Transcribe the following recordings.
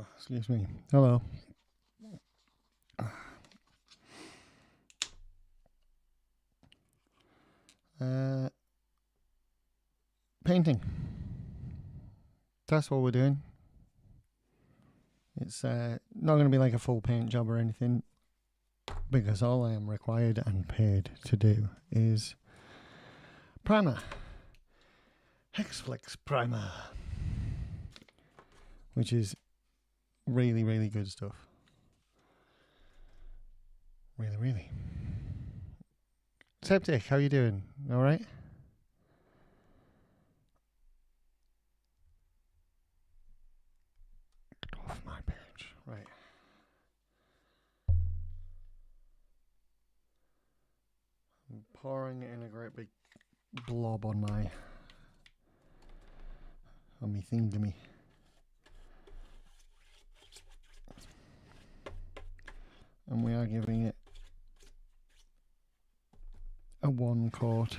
Oh, excuse me. Hello. Painting. That's what we're doing. It's not going to be like a full paint job or anything, because all I am required and paid to do is primer. Hexflex primer. Which is really, really good stuff. Really, really. Septic, how you doing? Alright? Get off my page. Right. I'm pouring in a great big blob on me thingy. And we are giving it a one coat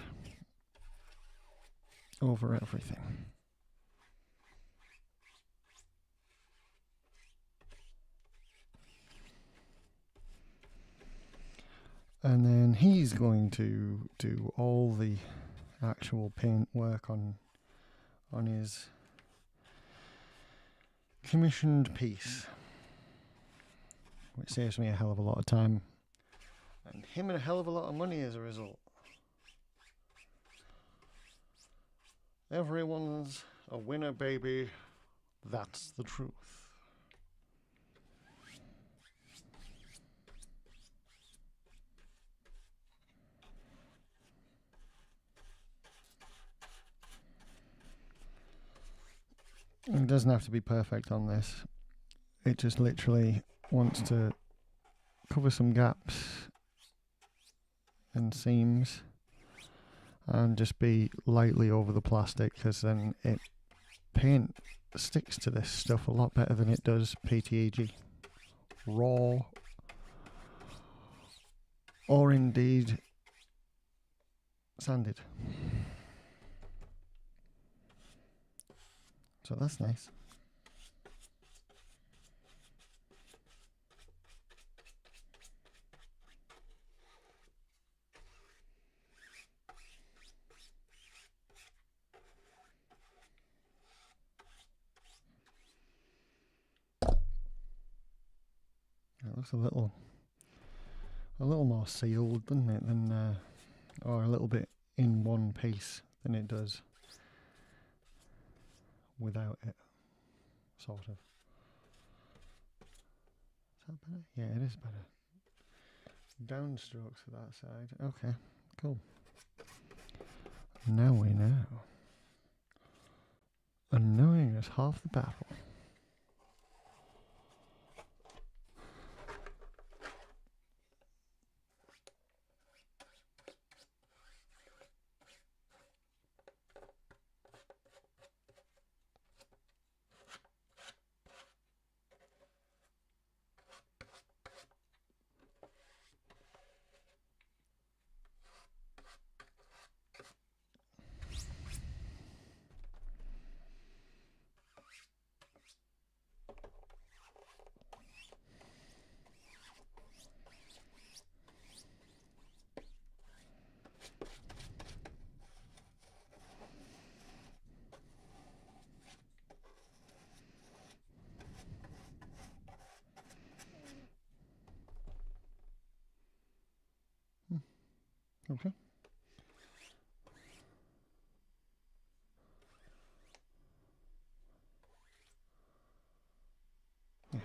over everything. And then he's going to do all the actual paint work on his commissioned piece, which saves me a hell of a lot of time and him a hell of a lot of money as a result. Everyone's a winner, baby. That's the truth. It doesn't have to be perfect on this. It just literally wants to cover some gaps and seams and just be lightly over the plastic, because then paint sticks to this stuff a lot better than it does PTEG raw, or indeed sanded. So that's nice. It looks a little more sealed, doesn't it, than or a little bit in one piece than it does without it, sort of. Is that better? Yeah, it is better. Downstrokes for that side. Okay, cool. Now we know. And knowing is half the battle. Okay. Yeah.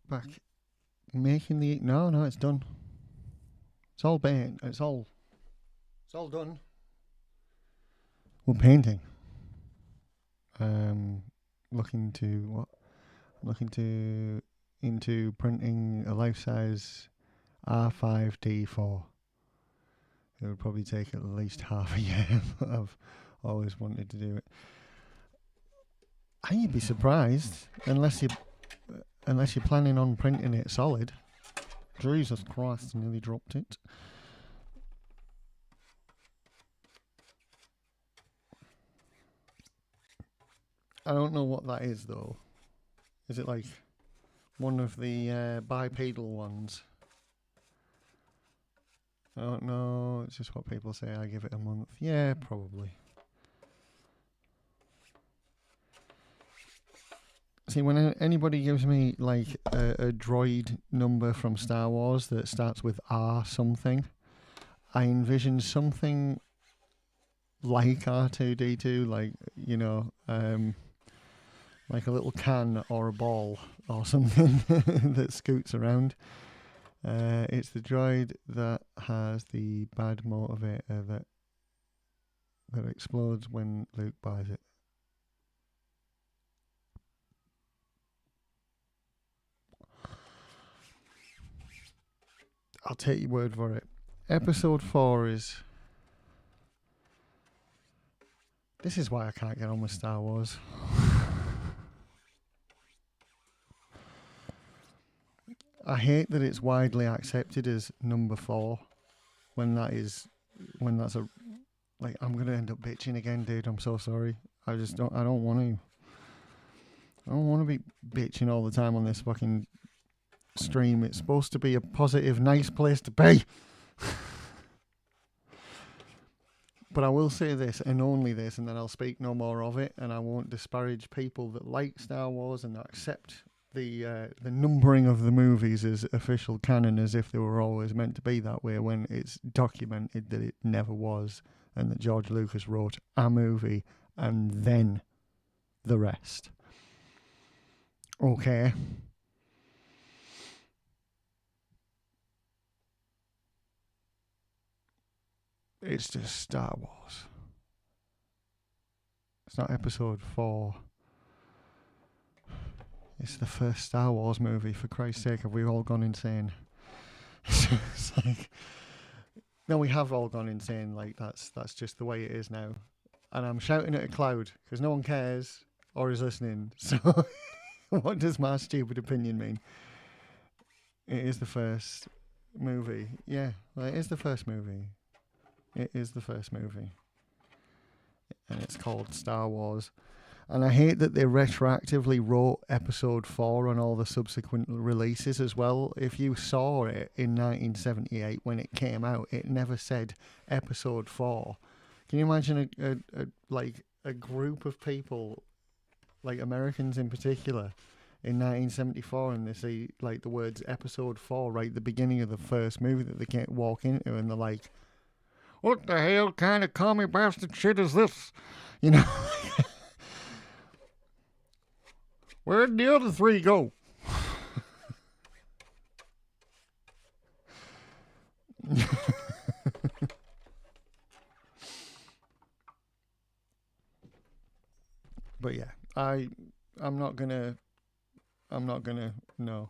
back making the... No, it's done. It's all paint. It's all done. We're painting. Looking into printing a life-size R5D4. It would probably take at least half a year, but I've always wanted to do it. And you'd be surprised, unless you're planning on printing it solid. Jesus Christ, I nearly dropped it. I don't know what that is though. Is it like one of the bipedal ones? I don't know, it's just what people say. I give it a month. Yeah, probably. See, when anybody gives me like a droid number from Star Wars that starts with R something, I envision something like R2D2, like, you know, like a little can or a ball or something that scoots around. It's the droid that has the bad motivator that explodes when Luke buys it. I'll take your word for it. Episode 4 is... This is why I can't get on with Star Wars. I hate that it's widely accepted as number 4 when that's a... Like, I'm going to end up bitching again, dude. I'm so sorry. I don't want to. I don't want to be bitching all the time on this fucking stream. It's supposed to be a positive, nice place to be. But I will say this, and only this, and then I'll speak no more of it, and I won't disparage people that like Star Wars and accept the numbering of the movies as official canon as if they were always meant to be that way, when it's documented that it never was, and that George Lucas wrote a movie and then the rest. Okay. It's just Star Wars. It's not episode 4. It's the first Star Wars movie. For Christ's sake, have we all gone insane? It's like, no, we have all gone insane. Like, that's just the way it is now. And I'm shouting at a cloud because no one cares or is listening. So what does my stupid opinion mean? It is the first movie. Yeah, well, it is the first movie. It is the first movie. And it's called Star Wars. And I hate that they retroactively wrote episode 4 on all the subsequent releases as well. If you saw it in 1978 when it came out, it never said episode 4. Can you imagine a group of people, like Americans in particular, in 1974, and they see like the words episode 4 right at the beginning of the first movie that they can't walk into, and they're like, what the hell kind of commie bastard shit is this? You know? Where'd the other 3 go? But yeah, I'm not gonna, no.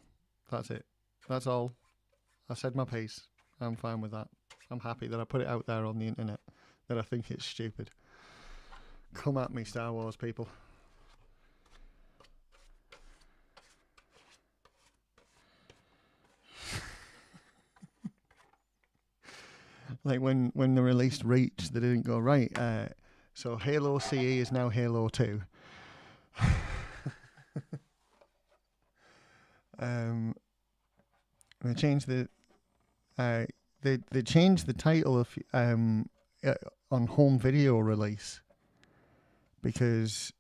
That's it. That's all. I said my piece. I'm fine with that. I'm happy that I put it out there on the internet, that I think it's stupid. Come at me, Star Wars people. Like when they released Reach, they didn't go right. So Halo CE is now Halo 2. They changed they changed the title of on home video release, because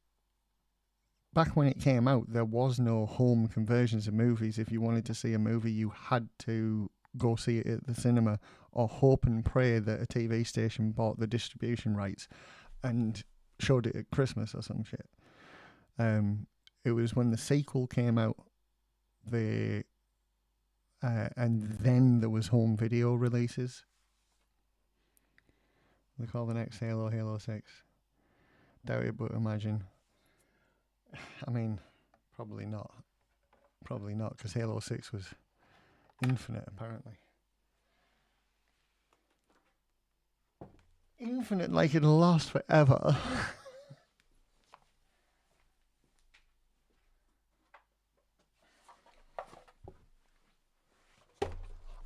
back when it came out there was no home conversions of movies. If you wanted to see a movie, you had to go see it at the cinema or hope and pray that a TV station bought the distribution rights and showed it at Christmas or some shit. It was when the sequel came out, they and then there was home video releases. They call the next Halo Halo 6. Doubt it, but imagine. I mean, probably not. Probably not, because Halo 6 was infinite, apparently. Infinite, like it'll last forever.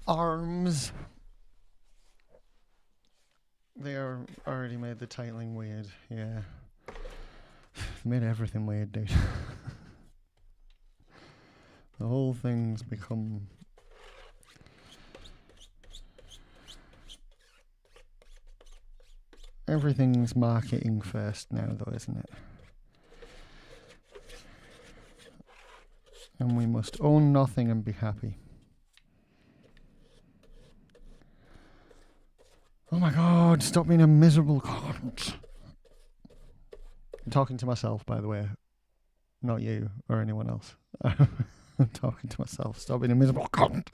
Arms. They are already made the titling weird, yeah. Made everything weird, dude. The whole thing's become... Everything's marketing first now, though, isn't it? And we must own nothing and be happy. Oh my god, stop being a miserable cunt. I'm talking to myself, by the way. Not you or anyone else. I'm talking to myself. Stop being a miserable cunt.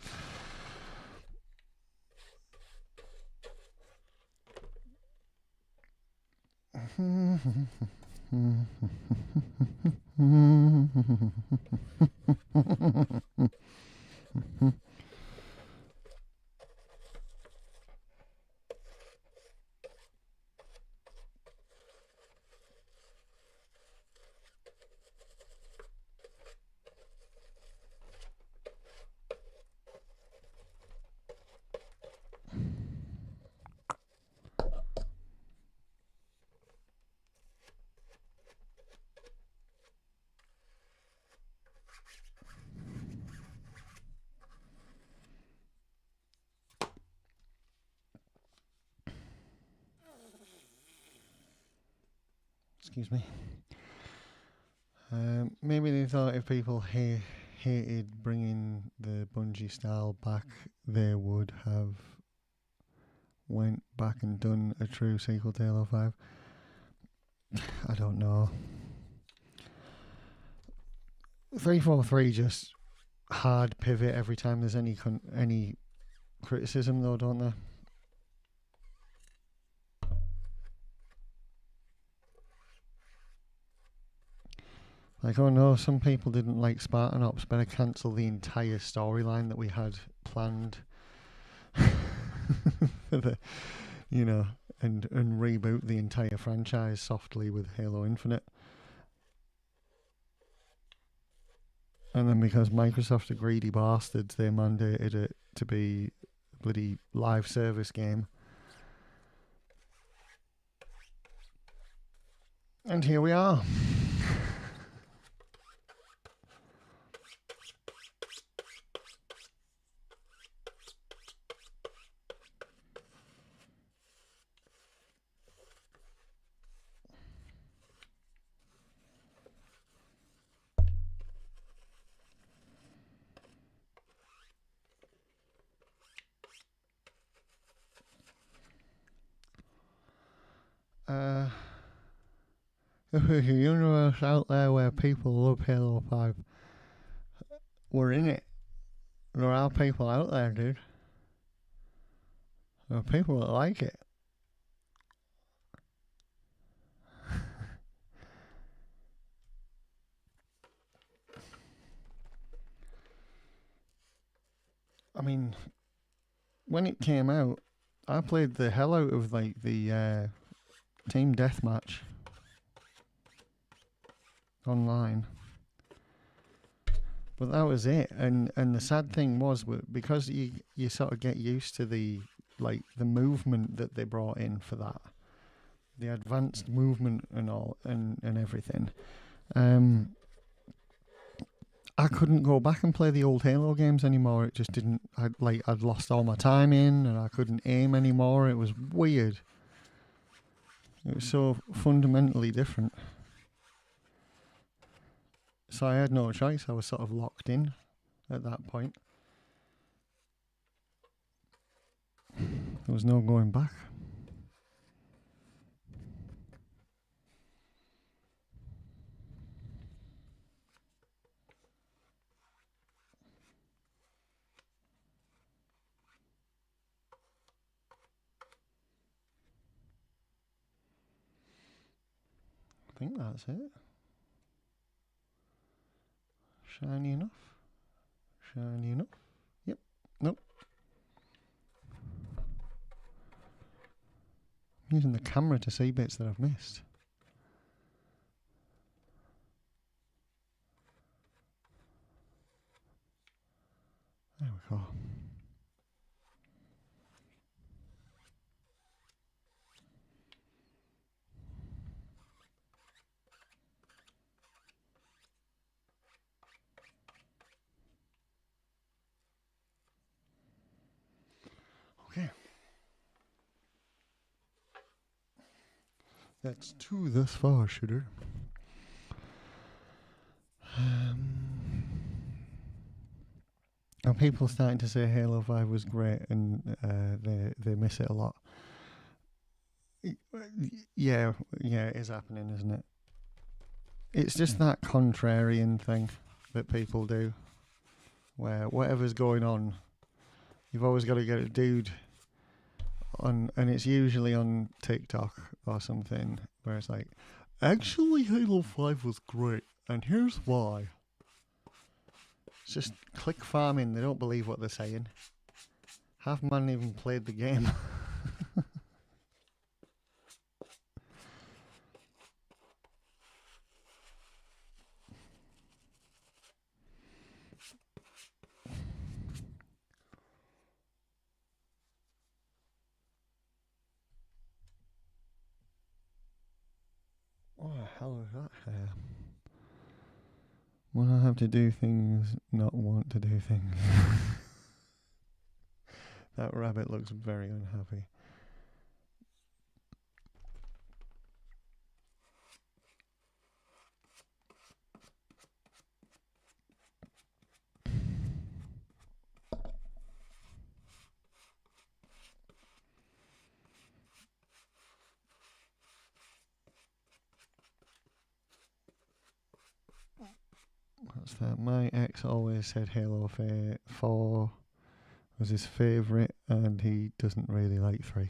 Excuse me. Maybe they thought if people hated bringing the Bungie style back, they would have went back and done a true sequel to Halo 5. I don't know. 343 just hard pivot every time there's any criticism, though, don't they? Like, oh no, some people didn't like Spartan Ops, better cancel the entire storyline that we had planned for the, you know, and reboot the entire franchise softly with Halo Infinite. And then because Microsoft are greedy bastards, they mandated it to be a bloody live service game. And here we are. If there's a universe out there where people love Halo 5, we're in it. There are people out there, dude. There are people that like it. I mean, when it came out, I played the hell out of like the team deathmatch online, but that was it. And the sad thing was, because you sort of get used to the movement that they brought in for that, the advanced movement and all and everything. I couldn't go back and play the old Halo games anymore. It just didn't. I'd lost all my time in, and I couldn't aim anymore. It was weird. It was so fundamentally different. So I had no choice. I was sort of locked in at that point. There was no going back. think that's it. Shiny enough? Shiny enough? Yep. Nope. I'm using the camera to see bits that I've missed. There we go. Okay. That's two thus far, shooter. Are people starting to say Halo 5 was great and they miss it a lot? Yeah, it is happening, isn't it? It's just that contrarian thing that people do, where whatever's going on, you've always got to get a dude on, and it's usually on TikTok or something, where it's like, actually Halo 5 was great, and here's why. It's just click farming, they don't believe what they're saying. Half man even played the game. What the hell is that hair? When I have to do things, not want to do things. That rabbit looks very unhappy. What's that? My ex always said Halo 4 was his favourite, and he doesn't really like 3.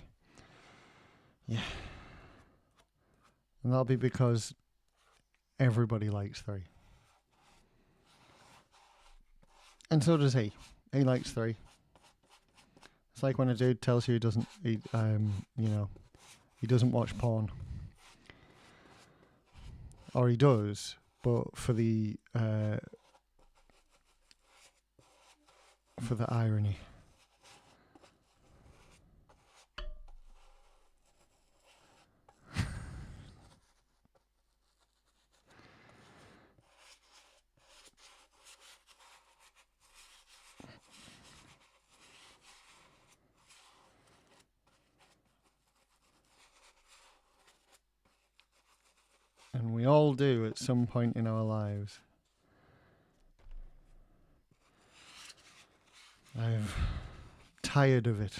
Yeah. And that'll be because everybody likes 3. And so does he. He likes 3. It's like when a dude tells you he doesn't watch porn. Or he does, but for the irony. And we all do at some point in our lives. I'm tired of it.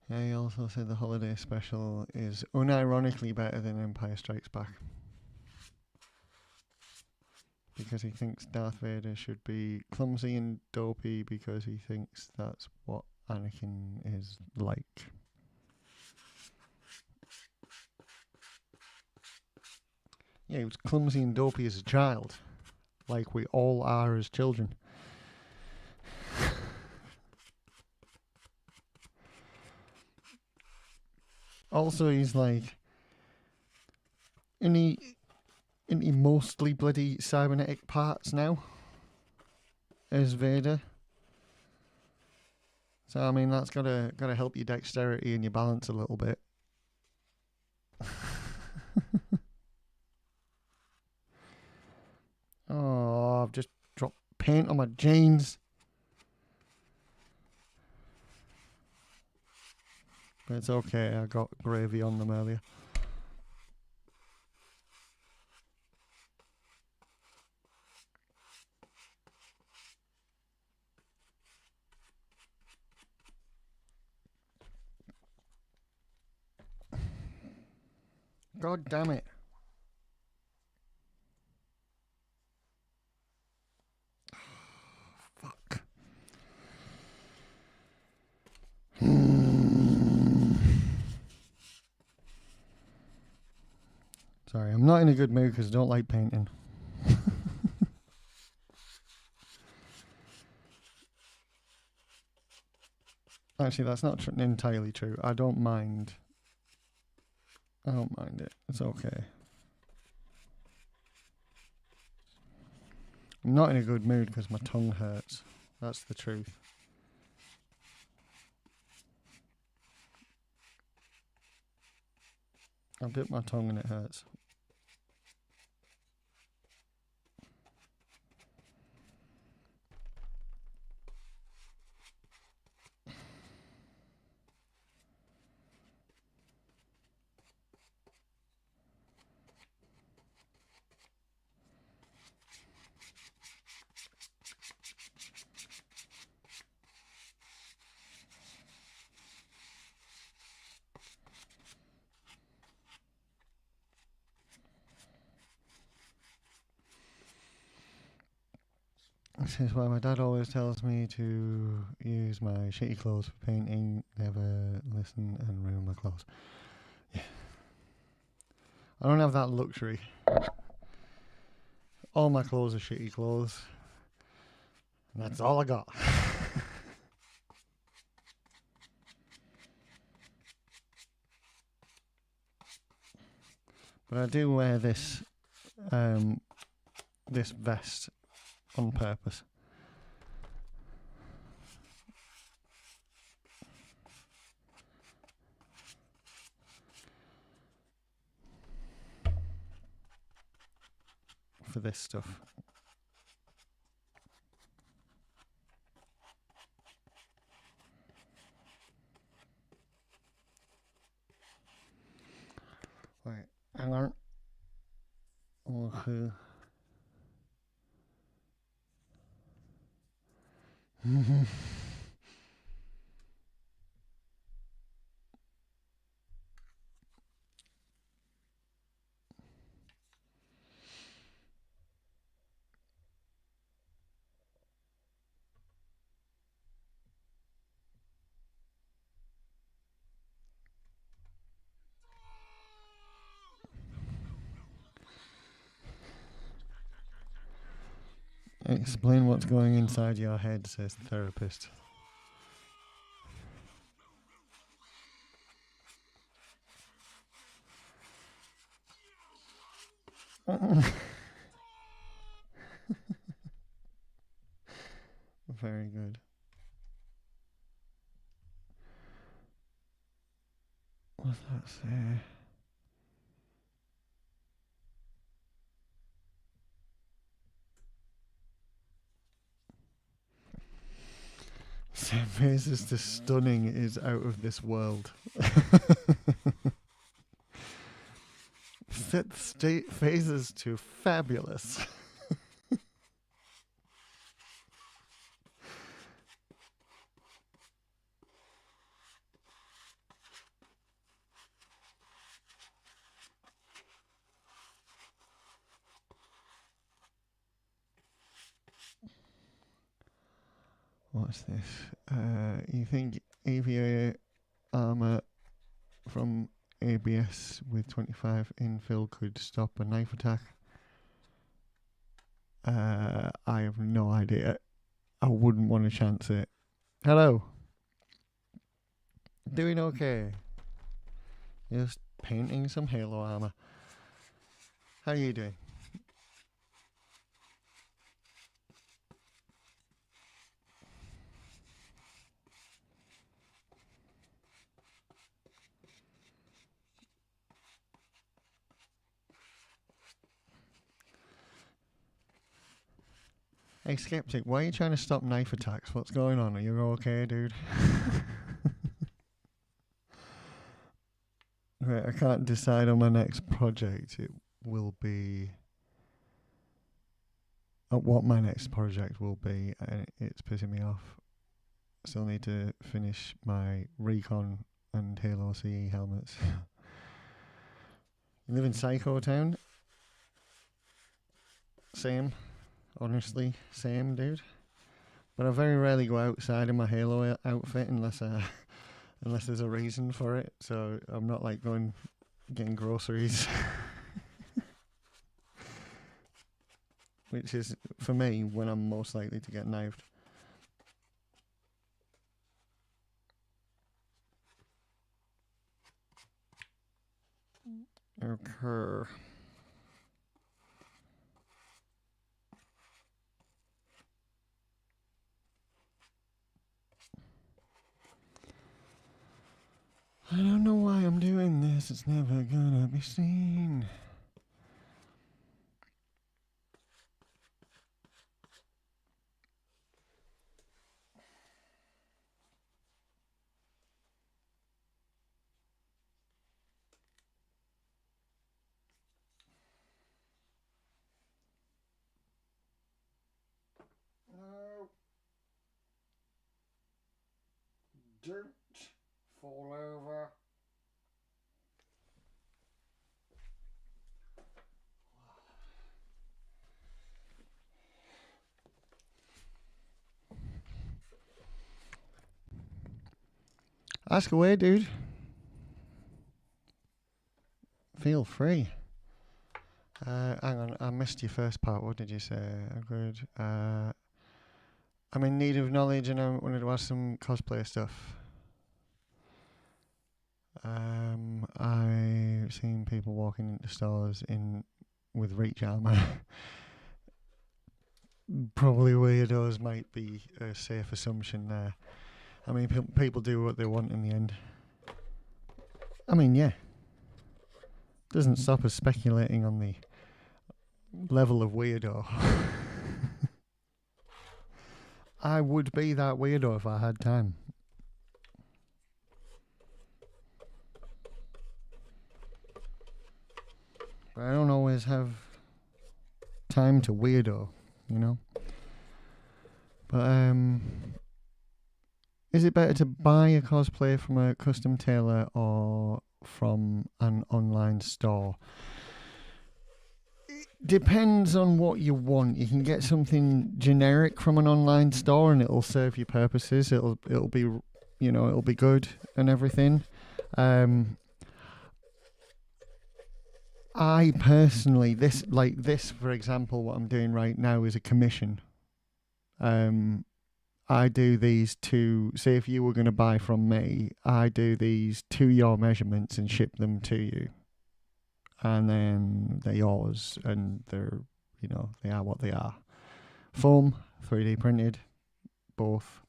Yeah, he also said the holiday special is unironically better than Empire Strikes Back. Because he thinks Darth Vader should be clumsy and dopey because he thinks that's what Anakin is like. Yeah, he was clumsy and dopey as a child. Like we all are as children. Also, he's like, isn't he mostly bloody cybernetic parts now as Vader? So I mean, that's gotta help your dexterity and your balance a little bit. Oh, I've just dropped paint on my jeans. But it's okay, I got gravy on them earlier. God damn it. Fuck. Sorry, I'm not in a good mood because I don't like painting. Actually, that's not entirely true. I don't mind. I don't mind it. It's okay. I'm not in a good mood because my tongue hurts. That's the truth. I bit my tongue and it hurts. This is why my dad always tells me to use my shitty clothes for painting, never listen and ruin my clothes. Yeah. I don't have that luxury. All my clothes are shitty clothes. And that's all I got. But I do wear this this vest on purpose. For this stuff. Right, hang on. Okay. Explain what's going inside your head, says the therapist. Very good. What's that say? Same phases to stunning is out of this world. Set state phases to fabulous. What's this? You think EVA armour from ABS with 25 infill could stop a knife attack? I have no idea. I wouldn't want to chance it. Hello. Doing okay. Just painting some Halo armour. How are you doing? Hey, Skeptic, why are you trying to stop knife attacks? What's going on? Are you okay, dude? Right, I can't decide on my next project. It will be... what my next project will be, and it's pissing me off. Still need to finish my Recon and Halo CE helmets. You live in Psycho Town? Same. Honestly, same, dude. But I very rarely go outside in my Halo outfit unless there's a reason for it. So I'm not like getting groceries. Which is, for me, when I'm most likely to get knifed. Okay. I don't know why I'm doing this. It's never gonna be seen. No. Don't fall over. Ask away, dude. Feel free. Hang on, I missed your first part. What did you say? Good. I'm in need of knowledge and I wanted to ask some cosplay stuff. I've seen people walking into stores with reach armour. Probably weirdos might be a safe assumption there. I mean, people do what they want in the end. I mean, yeah. Doesn't stop us speculating on the level of weirdo. I would be that weirdo if I had time. But I don't always have time to weirdo, you know? But, is it better to buy a cosplay from a custom tailor or from an online store? It depends on what you want. You can get something generic from an online store and it'll serve your purposes. It'll be, you know, it'll be good and everything. I personally, this for example, what I'm doing right now is a commission. I do these to, say if you were going to buy from me, I do these to your measurements and ship them to you. And then they're yours and they're, you know, they are what they are. Foam, 3D printed, both.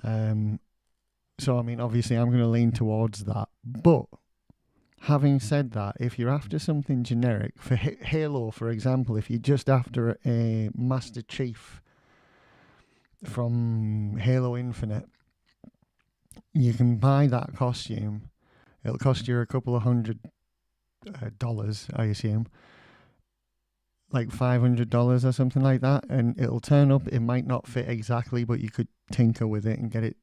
So, I mean, obviously I'm going to lean towards that. But having said that, if you're after something generic, for Halo, for example, if you're just after a Master Chief from Halo Infinite, you can buy that costume. It'll cost you a couple of $100, I assume, like $500 or something like that, and it'll turn up. It might not fit exactly, but you could tinker with it and get it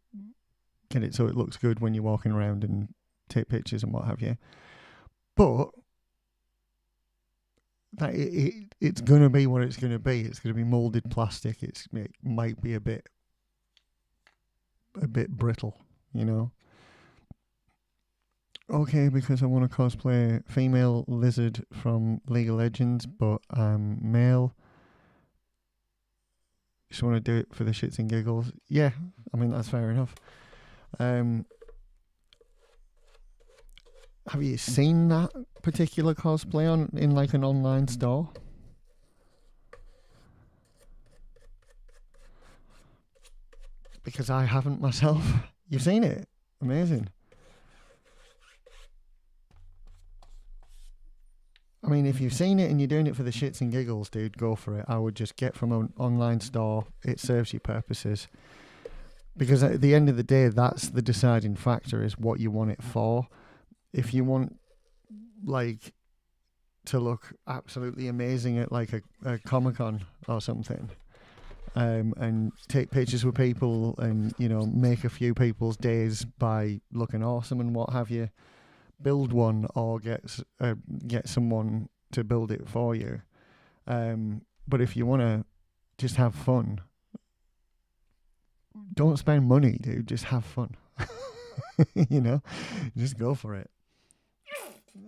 so it looks good when you're walking around and take pictures and what have you. But that it's going to be what it's going to be. It's going to be molded plastic. It might be a bit brittle, you know. Okay, because I want to cosplay female lizard from League of Legends, but I'm male. Just want to do it for the shits and giggles. Yeah, I mean, that's fair enough. Have you seen that particular cosplay in like an online store? Because I haven't myself. You've seen it? Amazing. I mean, if you've seen it and you're doing it for the shits and giggles, dude, go for it. I would just get from an online store. It serves your purposes. Because at the end of the day, that's the deciding factor, is what you want it for. If you want, like, to look absolutely amazing at, like, a Comic-Con or something, and take pictures with people and, you know, make a few people's days by looking awesome and what have you, build one or get someone to build it for you. But if you want to just have fun, don't spend money, dude. Just have fun. You know, just go for it.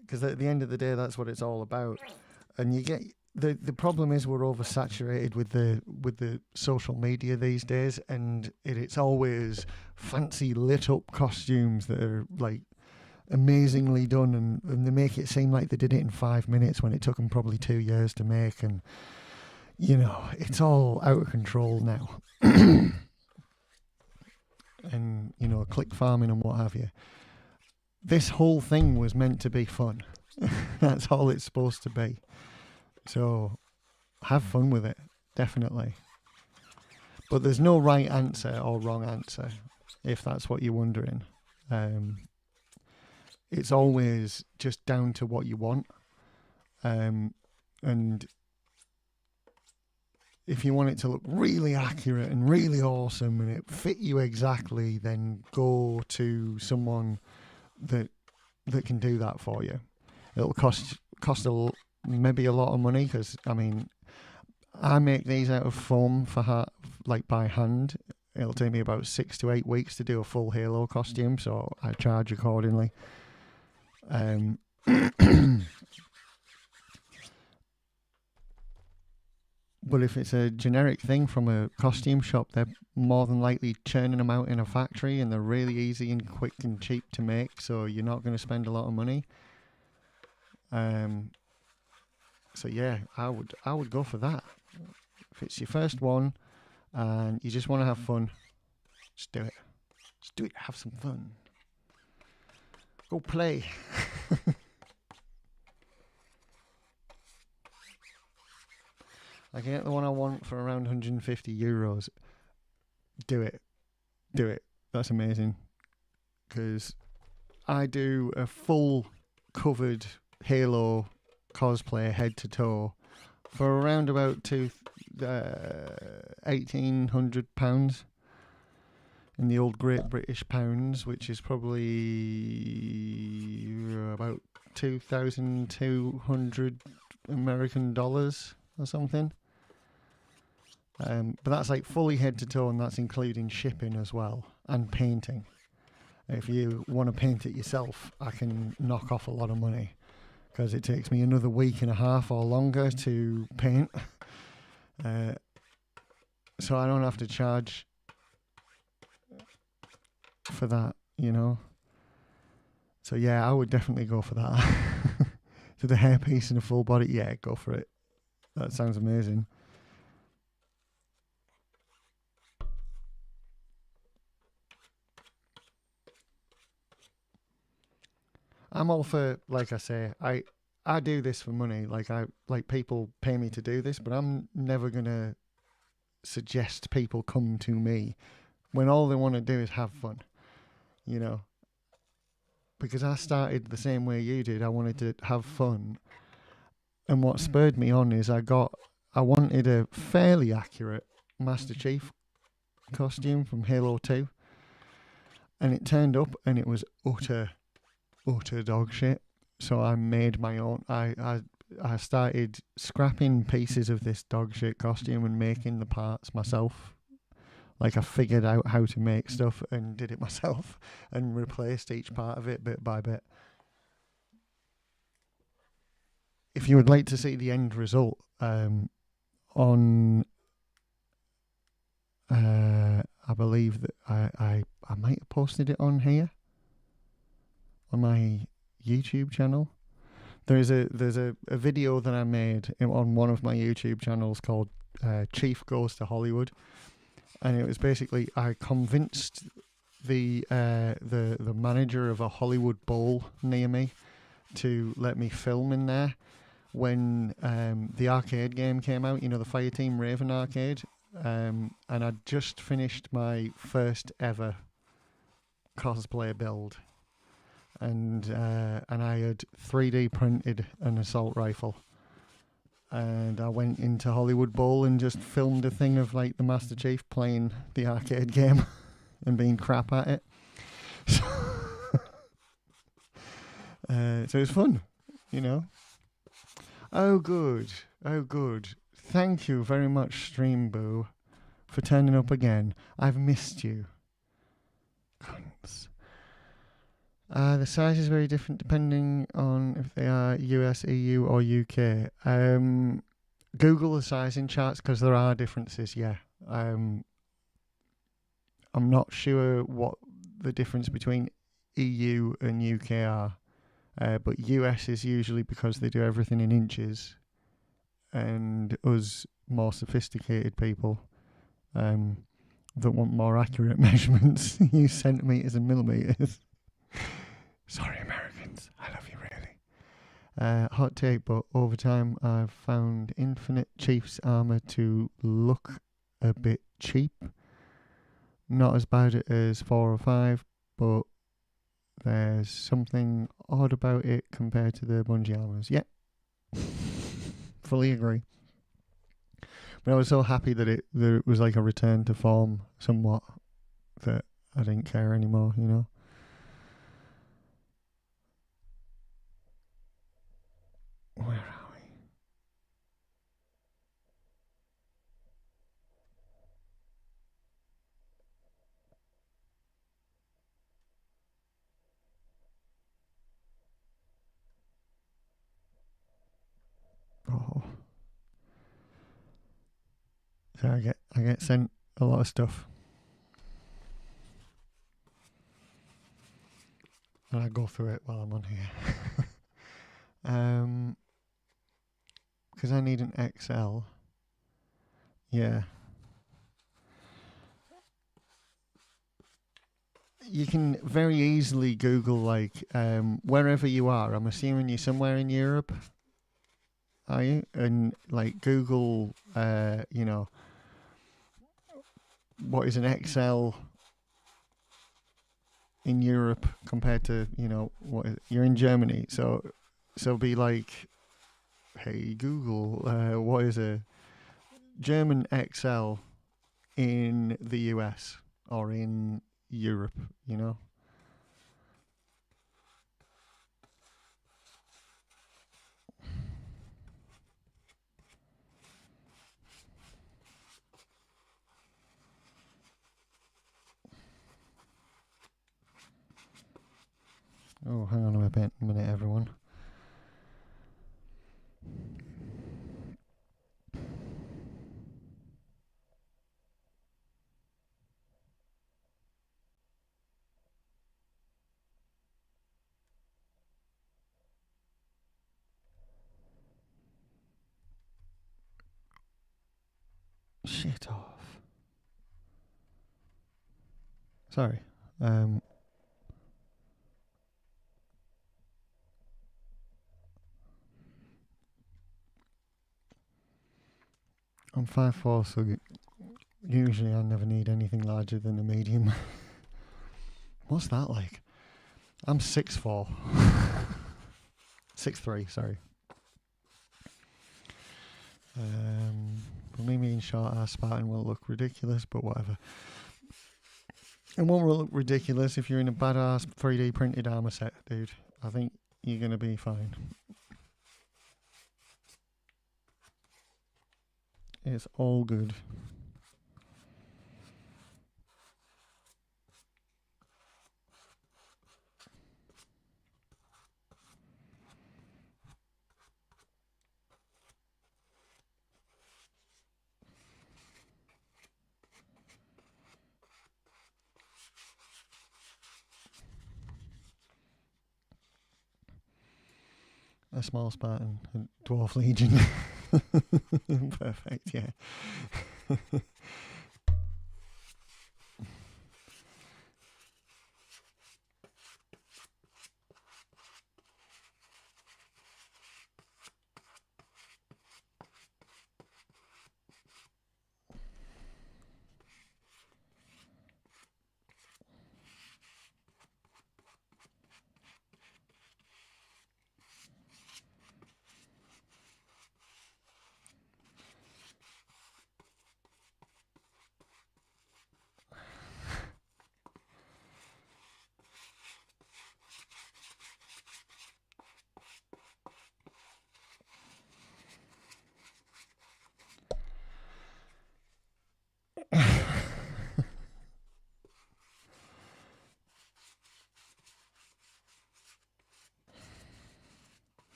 Because at the end of the day, that's what it's all about. And you get the problem is we're oversaturated with the social media these days, and it's always fancy lit up costumes that are like amazingly done, and they make it seem like they did it in 5 minutes when it took them probably 2 years to make, and you know, it's all out of control now. And you know, click farming and what have you. This whole thing was meant to be fun. That's all it's supposed to be. So have fun with it, definitely. But there's no right answer or wrong answer, if that's what you're wondering. It's always just down to what you want. And if you want it to look really accurate and really awesome and it fit you exactly, then go to someone that can do that for you. It'll cost maybe a lot of money, because I mean, I make these out of foam like by hand. It'll take me about 6 to 8 weeks to do a full Halo costume, so I charge accordingly. But if it's a generic thing from a costume shop, they're more than likely churning them out in a factory, and they're really easy and quick and cheap to make, so you're not going to spend a lot of money. So yeah, I would go for that. If it's your first one and you just want to have fun, just do it. Just do it. Have some fun. Go play. I can get the one I want for around €150. Do it. Do it. That's amazing. Because I do a full covered Halo cosplay head to toe for around about £1,800 in the old Great British pounds, which is probably about 2,200 American dollars or something. But that's like fully head to toe, and that's including shipping as well and painting. If you want to paint it yourself, I can knock off a lot of money, because it takes me another week and a half or longer to paint. So I don't have to charge for that, you know. So yeah, I would definitely go for that. So the hairpiece and a full body, yeah, go for it. That sounds amazing. I'm all for, like I say, I do this for money. Like people pay me to do this, but I'm never gonna suggest people come to me when all they want to do is have fun, you know. Because I started the same way you did. I wanted to have fun, and what spurred me on is I wanted a fairly accurate Master Chief costume from Halo 2, and it turned up and it was utter dog shit. So I made my own. I started scrapping pieces of this dog shit costume and making the parts myself. Like I figured out how to make stuff and did it myself and replaced each part of it bit by bit. If you would like to see the end result, I believe that I might have posted it on here, on my YouTube channel. There's a video that I made on one of my YouTube channels called Chief Goes to Hollywood, and it was basically I convinced the manager of a Hollywood Bowl near me to let me film in there when the arcade game came out, you know, the Fireteam Raven arcade, and I'd just finished my first ever cosplay build. And I had 3D printed an assault rifle, and I went into Hollywood Bowl and just filmed a thing of like the Master Chief playing the arcade game and being crap at it. So it's fun, you know. Oh, good. Oh, good. Thank you very much, Stream Boo, for turning up again. I've missed you. Cunts. The size is very different depending on if they are US, EU, or UK. Google the sizing charts because there are differences, yeah. I'm not sure what the difference between EU and UK are, but US is usually because they do everything in inches, and us more sophisticated people that want more accurate measurements use centimetres and millimetres. Sorry, Americans, I love you really. Hot take, but over time I've found Infinite Chief's armour to look a bit cheap. Not as bad as 4 or 5, but there's something odd about it compared to the Bungie armours. Yeah, fully agree. But I was so happy that it was like a return to form somewhat that I didn't care anymore, you know. Where are we? Oh. So I get sent a lot of stuff. And I go through it while I'm on here. Because I need an XL. Yeah. You can very easily Google, like, wherever you are. I'm assuming you're somewhere in Europe. Are you? And, like, Google, you know, what is an XL in Europe compared to, you know, you're in Germany. So be like, hey, Google, what is a German XL in the US or in Europe, you know? Oh, hang on a minute, everyone. Shit off. Sorry. I'm 5'4", so usually I never need anything larger than a medium. What's that like? I'm 6'4". 6'3", sorry. For me being short ass Spartan will look ridiculous, but whatever. It won't look ridiculous if you're in a badass 3D printed armor set, dude. I think you're gonna be fine. It's all good. A small Spartan, a Dwarf Legion. Perfect, yeah.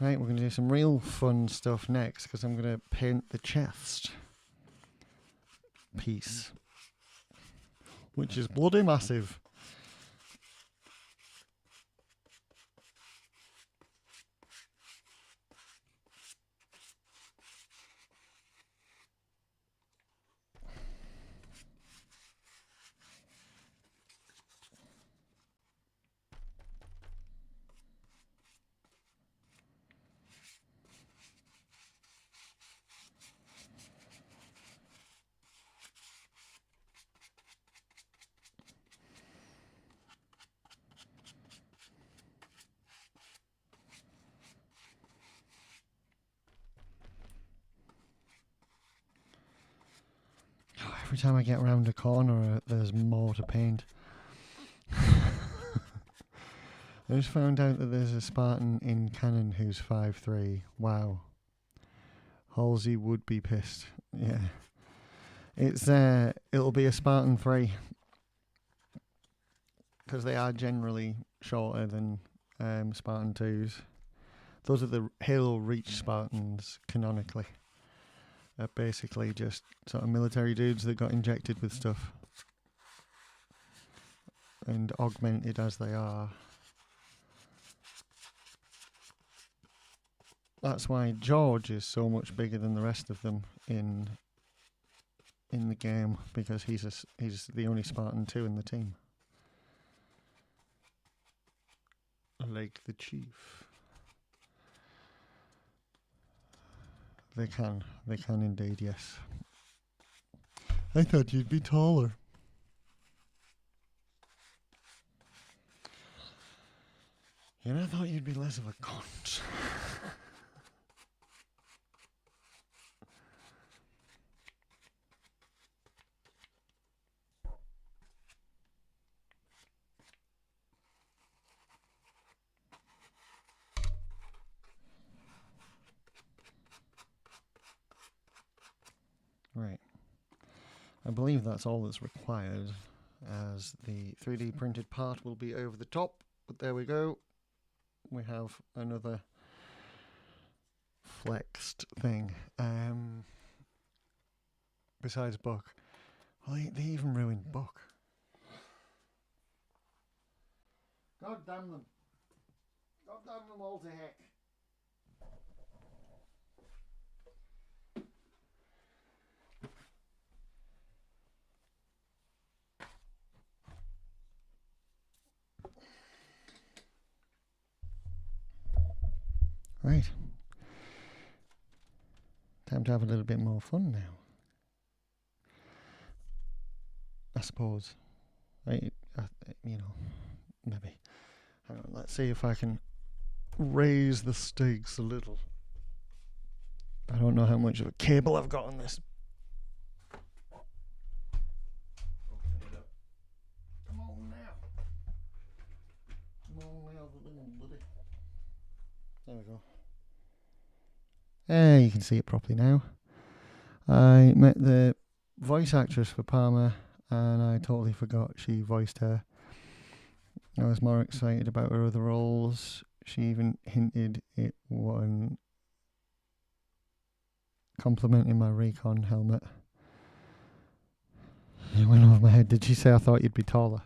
Right, we're going to do some real fun stuff next because I'm going to paint the chest piece, which is bloody massive. Every time I get around a corner, there's more to paint. I just found out that there's a Spartan in canon who's 5'3". Wow. Halsey would be pissed. Yeah. It's it'll be a Spartan 3. Because they are generally shorter than Spartan 2s. Those are the Halo Reach Spartans, canonically. They're basically just sort of military dudes that got injected with stuff. And augmented as they are. That's why George is so much bigger than the rest of them in the game, because he's the only Spartan 2 in the team. Like the chief. They can indeed, yes. I thought you'd be taller. And I thought you'd be less of a cunt. Right. I believe that's all that's required, as the 3D printed part will be over the top. But there we go. We have another flexed thing. Besides Buck. Well, they even ruined Buck. God damn them. God damn them all to heck. Right. Time to have a little bit more fun now. I suppose. You know, maybe. Hang on, let's see if I can raise the stakes a little. I don't know how much of a cable I've got on this. Come on now. Come on now, little buddy. There we go. You can see it properly now. I met the voice actress for Palmer and I totally forgot she voiced her. I was more excited about her other roles. She even hinted it when complimenting my Recon helmet. It went over my head. Did she say I thought you'd be taller?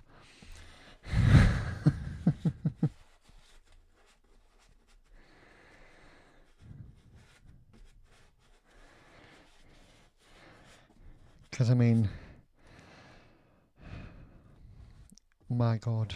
Because, I mean, my God.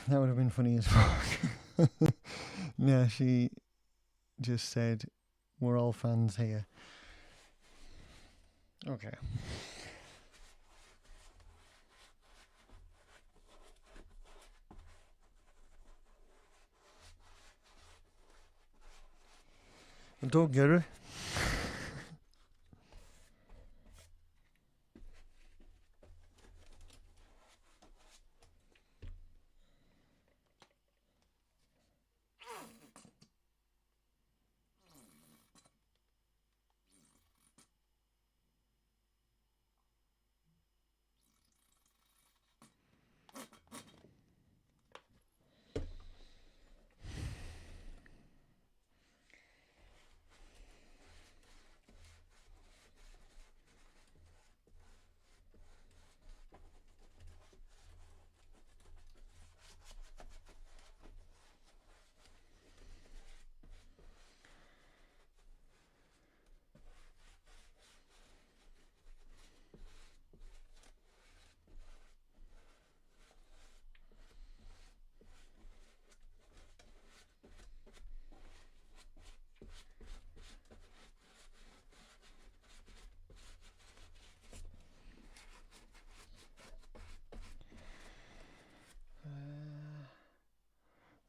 That would have been funny as fuck. Yeah, she just said, we're all fans here. Okay. Don't get it.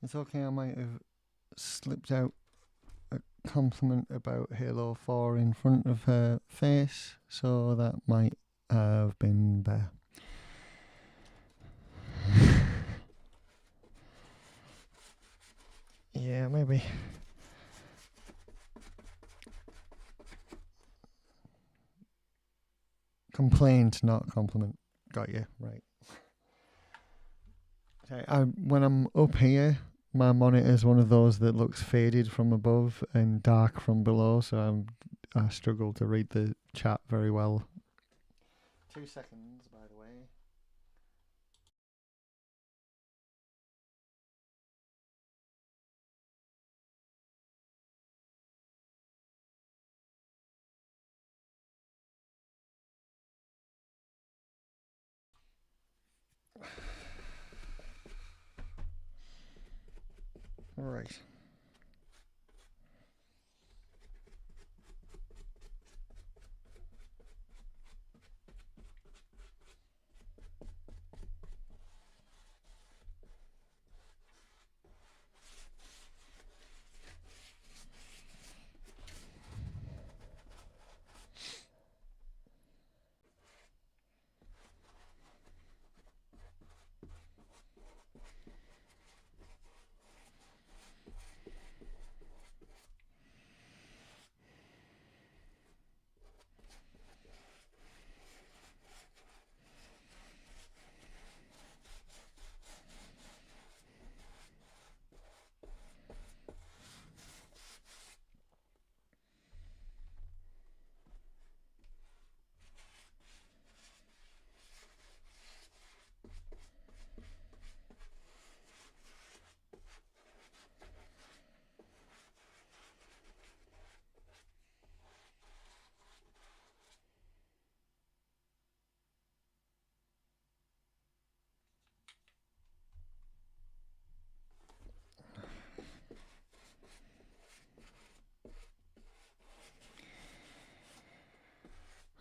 It's okay, I might have slipped out a compliment about Halo 4 in front of her face, so that might have been better. Yeah, maybe. Complaint, not compliment. Got you, right. Okay, when I'm up here, my monitor is one of those that looks faded from above and dark from below, so I struggle to read the chat very well. 2 seconds, by the way. Right.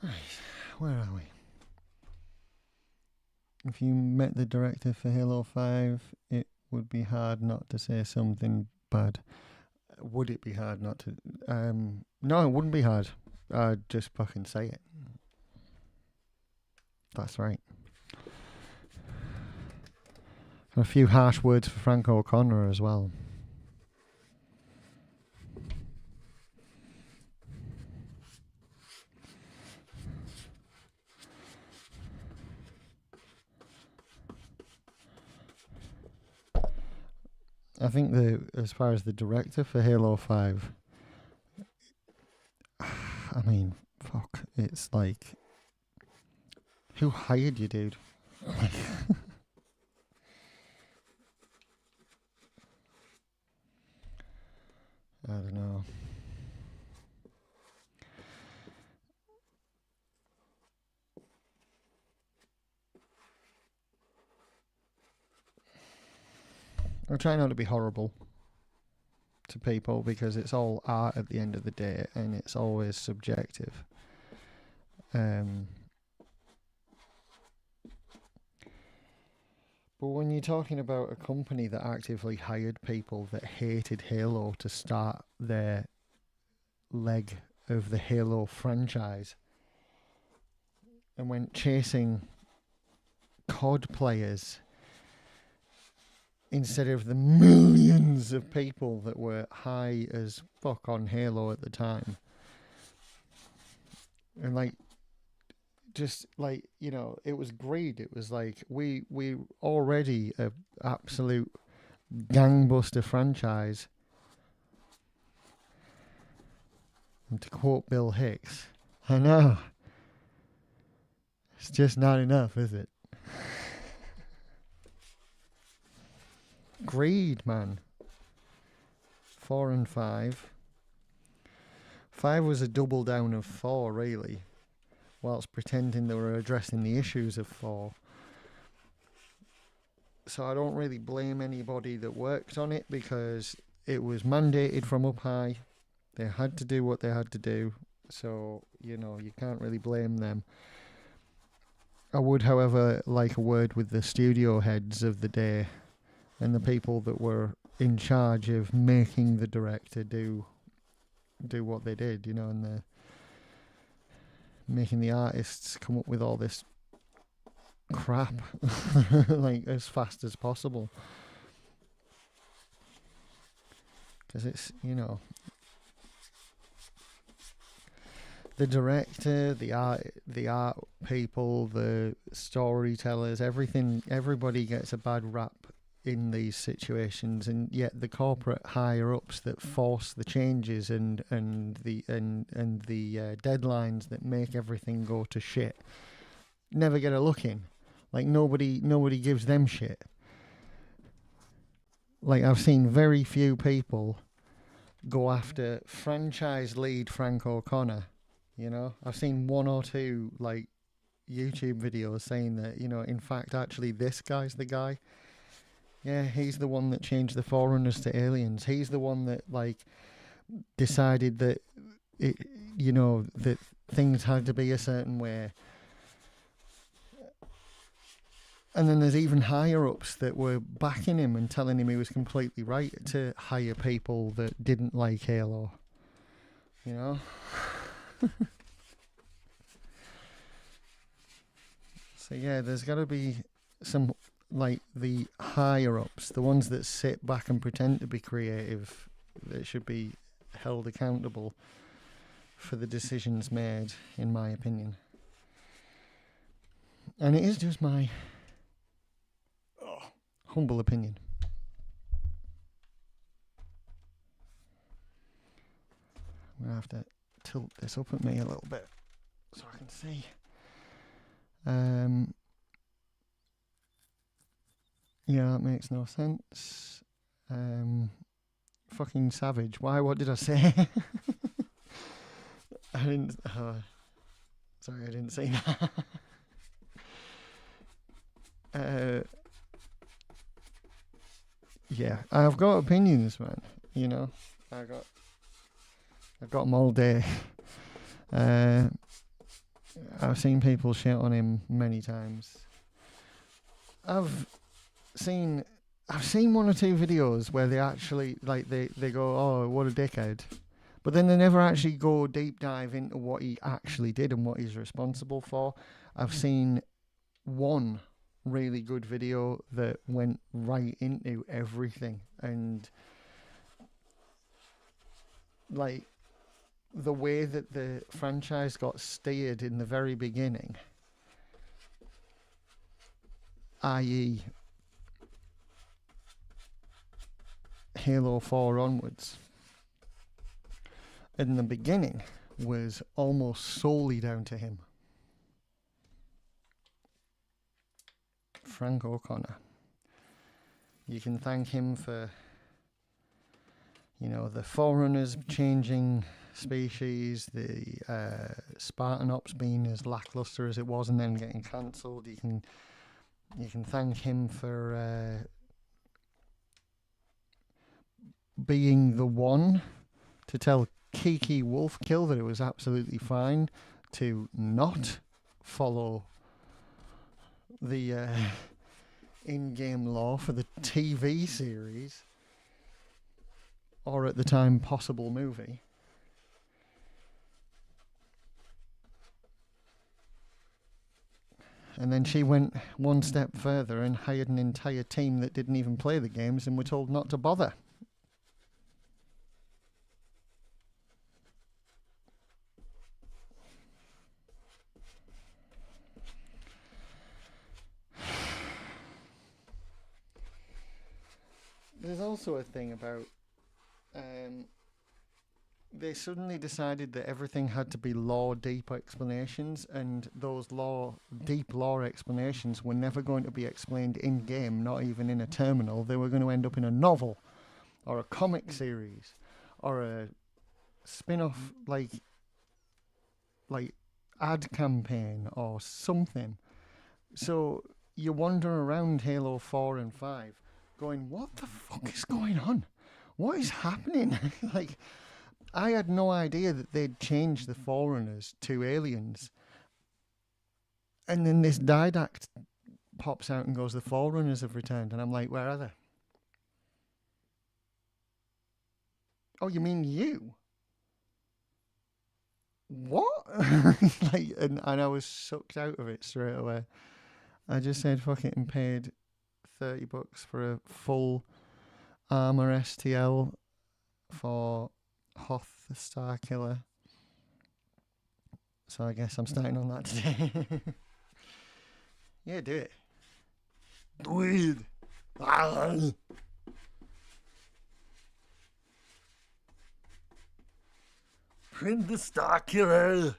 Right, where are we? If you met the director for Halo 5, it would be hard not to say something bad. Would it be hard not to? No, it wouldn't be hard. I'd just fucking say it. That's right. A few harsh words for Frank O'Connor as well. I think as far as the director for Halo 5, I mean, fuck, it's like, who hired you, dude? I don't know. I try not to be horrible to people because it's all art at the end of the day and it's always subjective. But when you're talking about a company that actively hired people that hated Halo to start their leg of the Halo franchise and went chasing COD players instead of the millions of people that were high as fuck on Halo at the time. And like, just like, you know, it was greed. It was like we already a absolute gangbuster franchise. And to quote Bill Hicks, I know, it's just not enough, is it? Greed, man. 4 and 5. 5 was a double down of 4, really, whilst pretending they were addressing the issues of 4. So I don't really blame anybody that worked on it, because it was mandated from up high. They had to do what they had to do, so, you know, you can't really blame them. I would, however, like a word with the studio heads of the day and the people that were in charge of making the director do what they did, you know, and the making the artists come up with all this crap like as fast as possible, because it's, you know, the director, the art people, the storytellers, everybody gets a bad rap in these situations, and yet the corporate higher ups that force the changes and the deadlines that make everything go to shit never get a look in. Like, nobody gives them shit. Like, I've seen very few people go after franchise lead Frank O'Connor. You know, I've seen 1 or 2 like YouTube videos saying that, you know, in fact, actually, this guy's the guy. Yeah, he's the one that changed the Forerunners to aliens. He's the one that, like, decided that it, you know, that things had to be a certain way. And then there's even higher ups that were backing him and telling him he was completely right to hire people that didn't like Halo. You know? So yeah, there's got to be some, like, the higher ups, the ones that sit back and pretend to be creative, that should be held accountable for the decisions made, in my opinion. And it is just my humble opinion. I'm going to have to tilt this up at me a little bit so I can see. Yeah, that makes no sense. Fucking savage. Why? What did I say? I didn't. Sorry, I didn't say that. Yeah, I've got opinions, man. You know, I've got them all day. I've seen people shit on him many times. I've seen 1 or 2 videos where they actually, like, they go, oh, what a dickhead. But then they never actually go deep dive into what he actually did and what he's responsible for. I've seen 1 really good video that went right into everything, and, like, the way that the franchise got steered in the very beginning, i.e. Halo 4 onwards, in the beginning was almost solely down to him. Frank O'Connor. You can thank him for, you know, the Forerunners changing species, the Spartan Ops being as lackluster as it was and then getting cancelled. You can thank him for being the one to tell Kiki Wolfkill that it was absolutely fine to not follow the in-game law for the TV series, or at the time possible movie. And then she went one step further and hired an entire team that didn't even play the games and were told not to bother. There's also a thing about they suddenly decided that everything had to be lore-deep explanations, and those deep lore explanations were never going to be explained in-game, not even in a terminal. They were going to end up in a novel, or a comic series, or a spin-off, like ad campaign, or something. So you wander around Halo 4 and 5 going, what the fuck is going on? What is happening? Like, I had no idea that they'd changed the Forerunners to aliens. And then this Didact pops out and goes, the Forerunners have returned. And I'm like, where are they? Oh, you mean you? What? and I was sucked out of it straight away. I just said fuck it and paid $30 for a full armour STL for Hoth the Star Killer. So I guess I'm starting on that today. Yeah, do it. Do it. Print the Star Killer.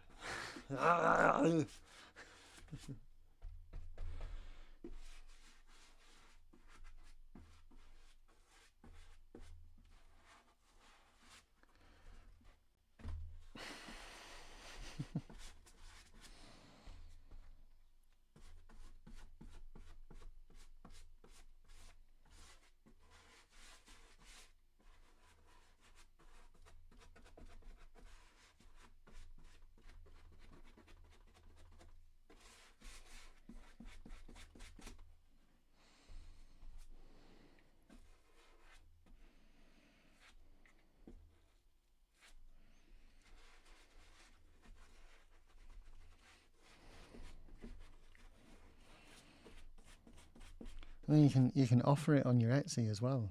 Then you can offer it on your Etsy as well.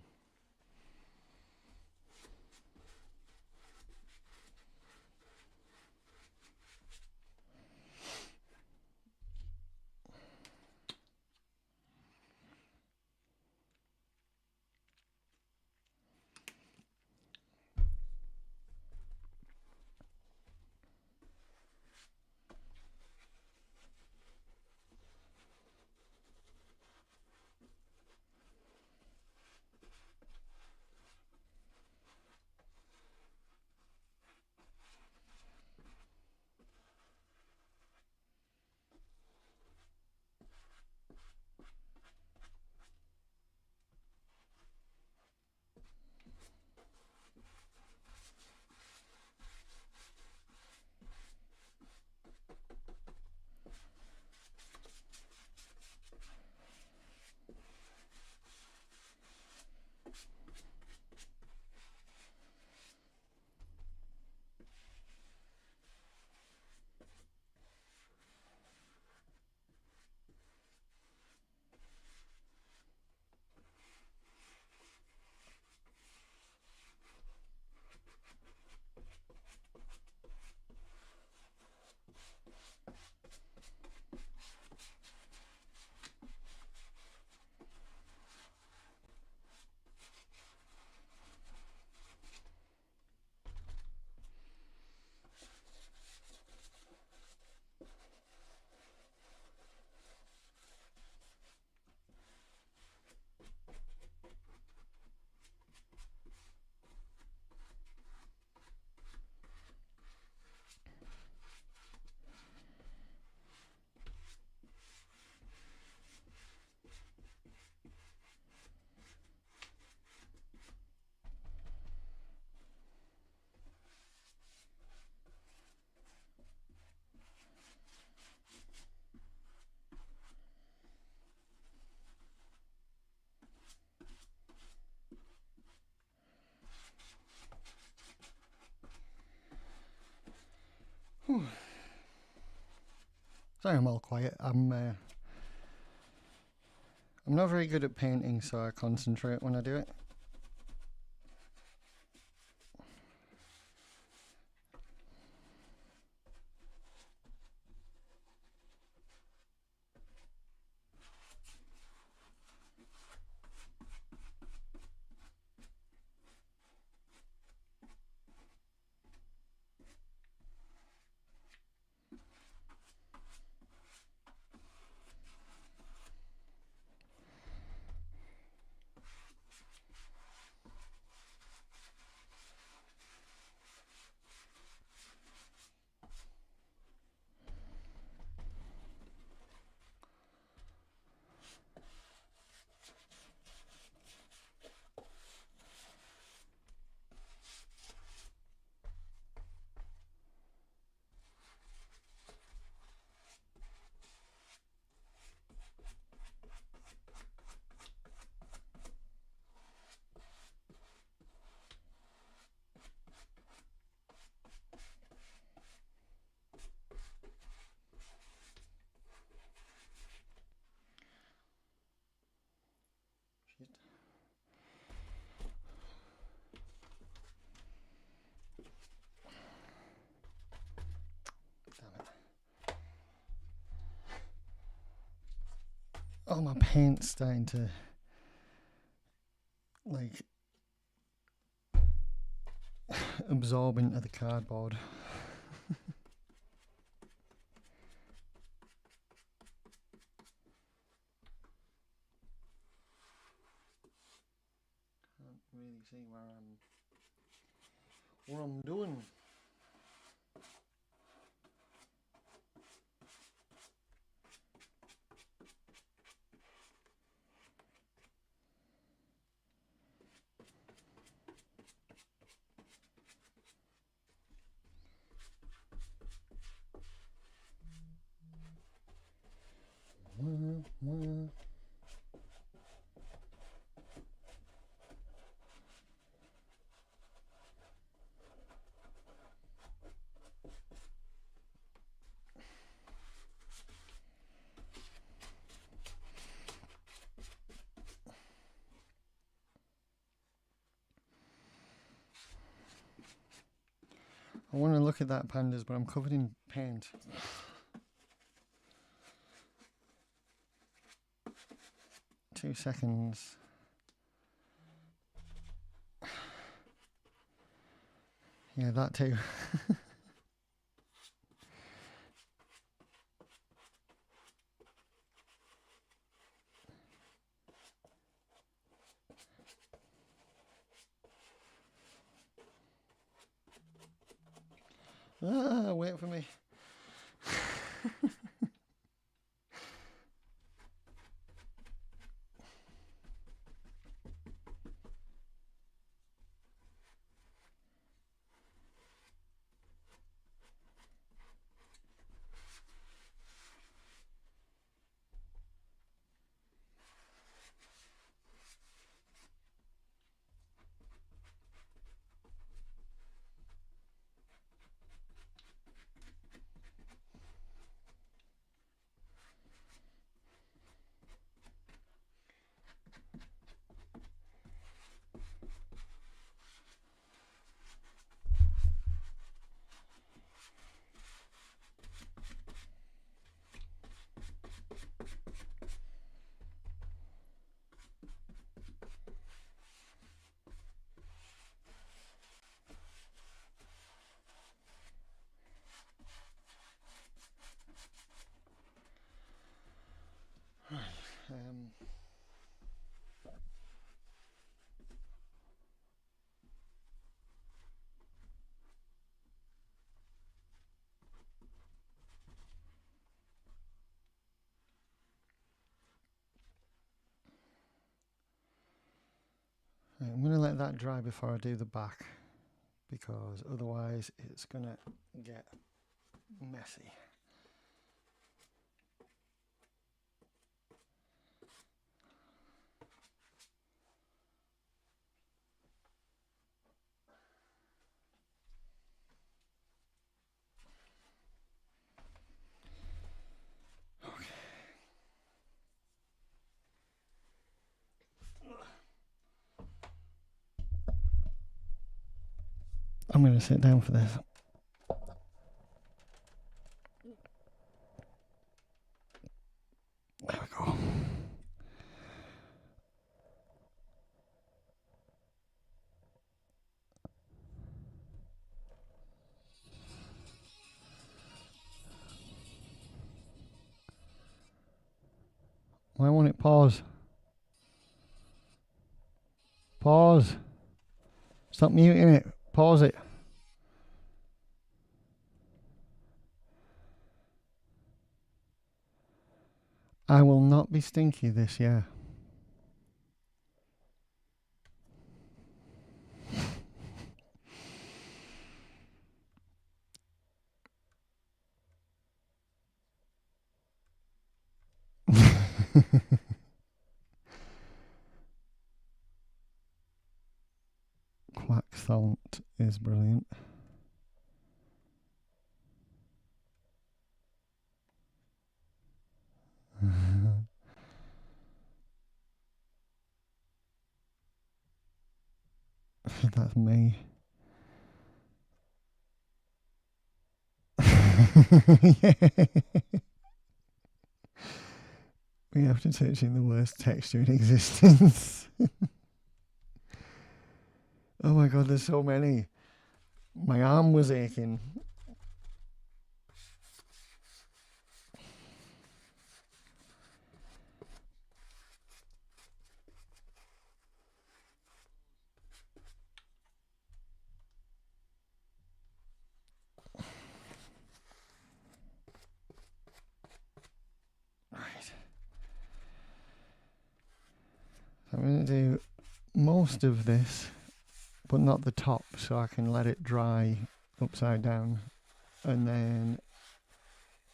Sorry, I'm all quiet. I'm I'm not very good at painting, so I concentrate when I do it. Oh, my paint's starting to like absorb into the cardboard. Can't really see what I'm doing. I want to look at that pandas, but I'm covered in paint. 2 seconds. Yeah, that too. Wait for me. Right, I'm going to let that dry before I do the back, because otherwise it's going to get messy. I'm going to sit down for this. There we go. Why won't it pause? Pause. Stop muting it. Pause it. I will not be stinky this year. Quackthont is brilliant. That's me. Yeah. We have to touch in the worst texture in existence. Oh my god, there's so many. My arm was aching. Right. I'm going to do most of this, but not the top, so I can let it dry upside down. And then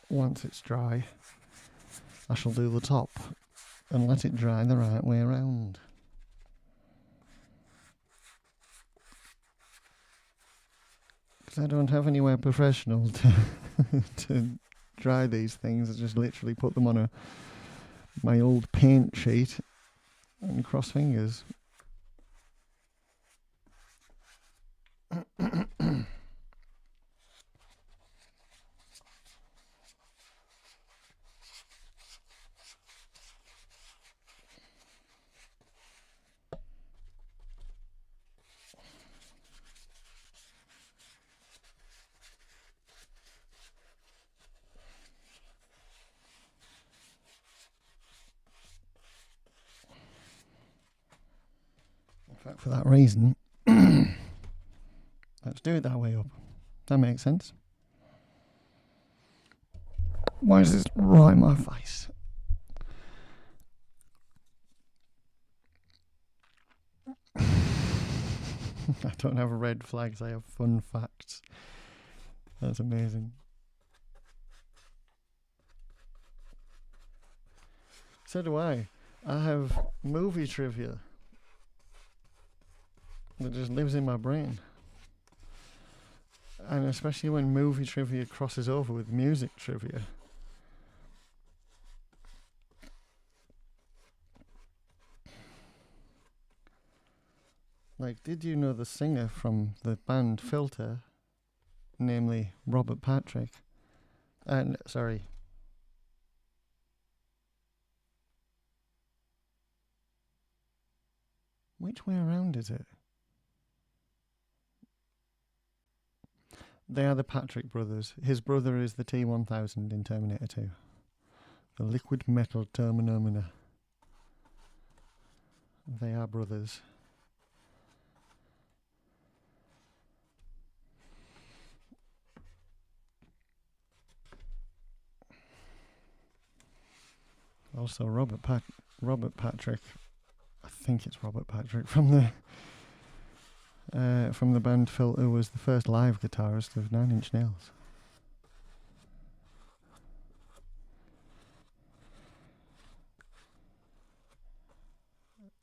once it's dry, I shall do the top and let it dry the right way around. Because I don't have anywhere professional to dry these things. I just literally put them on my old paint sheet and cross fingers. For that reason, let's do it that way up. That makes sense. Why is this right in my face? I don't have red flags, I have fun facts. That's amazing. So do I. I have movie trivia that just lives in my brain. And especially when movie trivia crosses over with music trivia. Like, did you know the singer from the band Filter, namely Robert Patrick, and sorry, which way around is it? They are the Patrick brothers. His brother is the T-1000 in Terminator 2. The liquid metal Terminomina. They are brothers. Also, Robert Patrick. I think it's Robert Patrick from the band Filter, was the first live guitarist of Nine Inch Nails.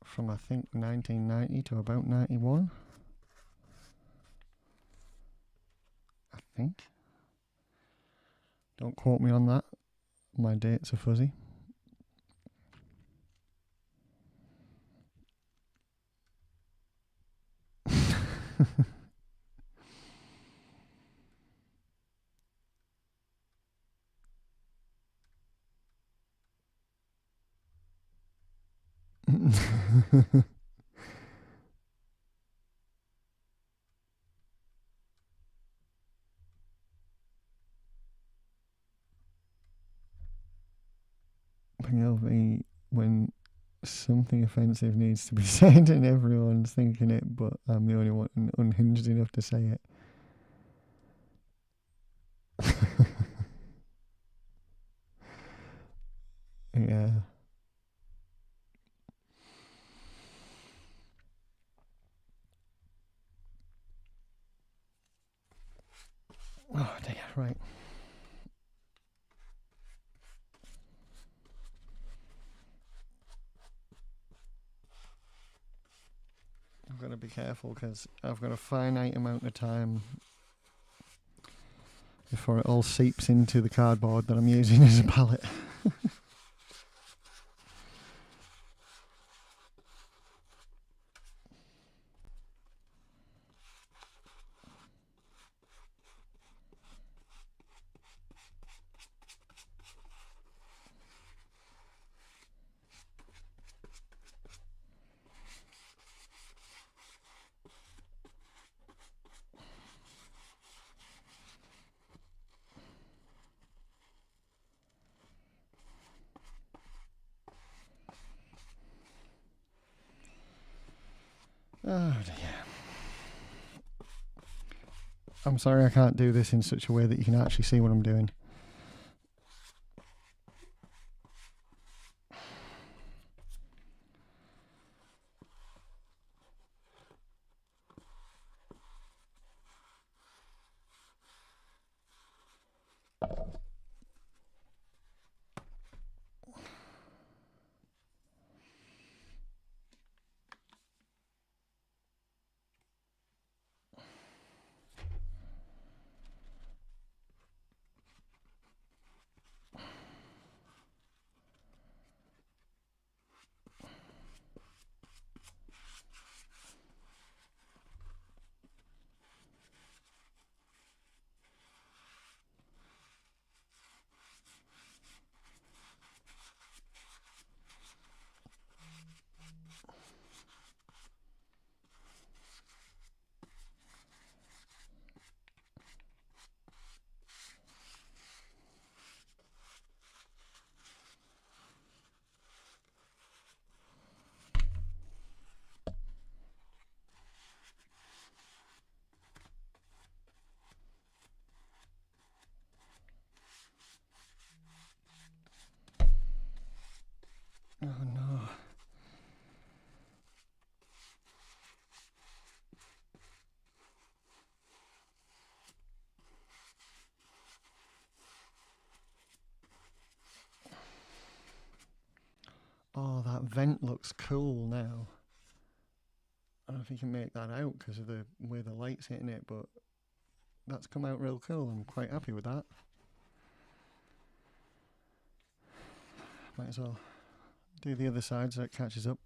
From I think 1990 to about 91. I think. Don't quote me on that. My dates are fuzzy. PLV when something offensive needs to be said and everyone's thinking it, but I'm the only one unhinged enough to say it. Yeah. Oh dear, right. I've got to be careful because I've got a finite amount of time before it all seeps into the cardboard that I'm using as a palette. Oh dear. I'm sorry I can't do this in such a way that you can actually see what I'm doing. Oh no. Oh, that vent looks cool now. I don't know if you can make that out because of the way the light's hitting it, but that's come out real cool. I'm quite happy with that. Might as well do the other side so it catches up.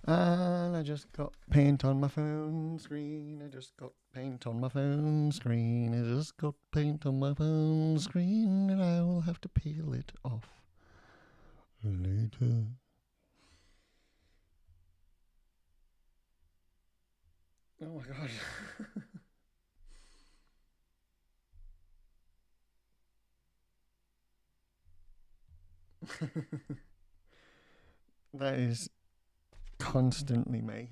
And I just got paint on my phone screen. I just got paint on my phone screen. I just got paint on my phone screen, and I will have to peel it off later. Oh my god. That is constantly me.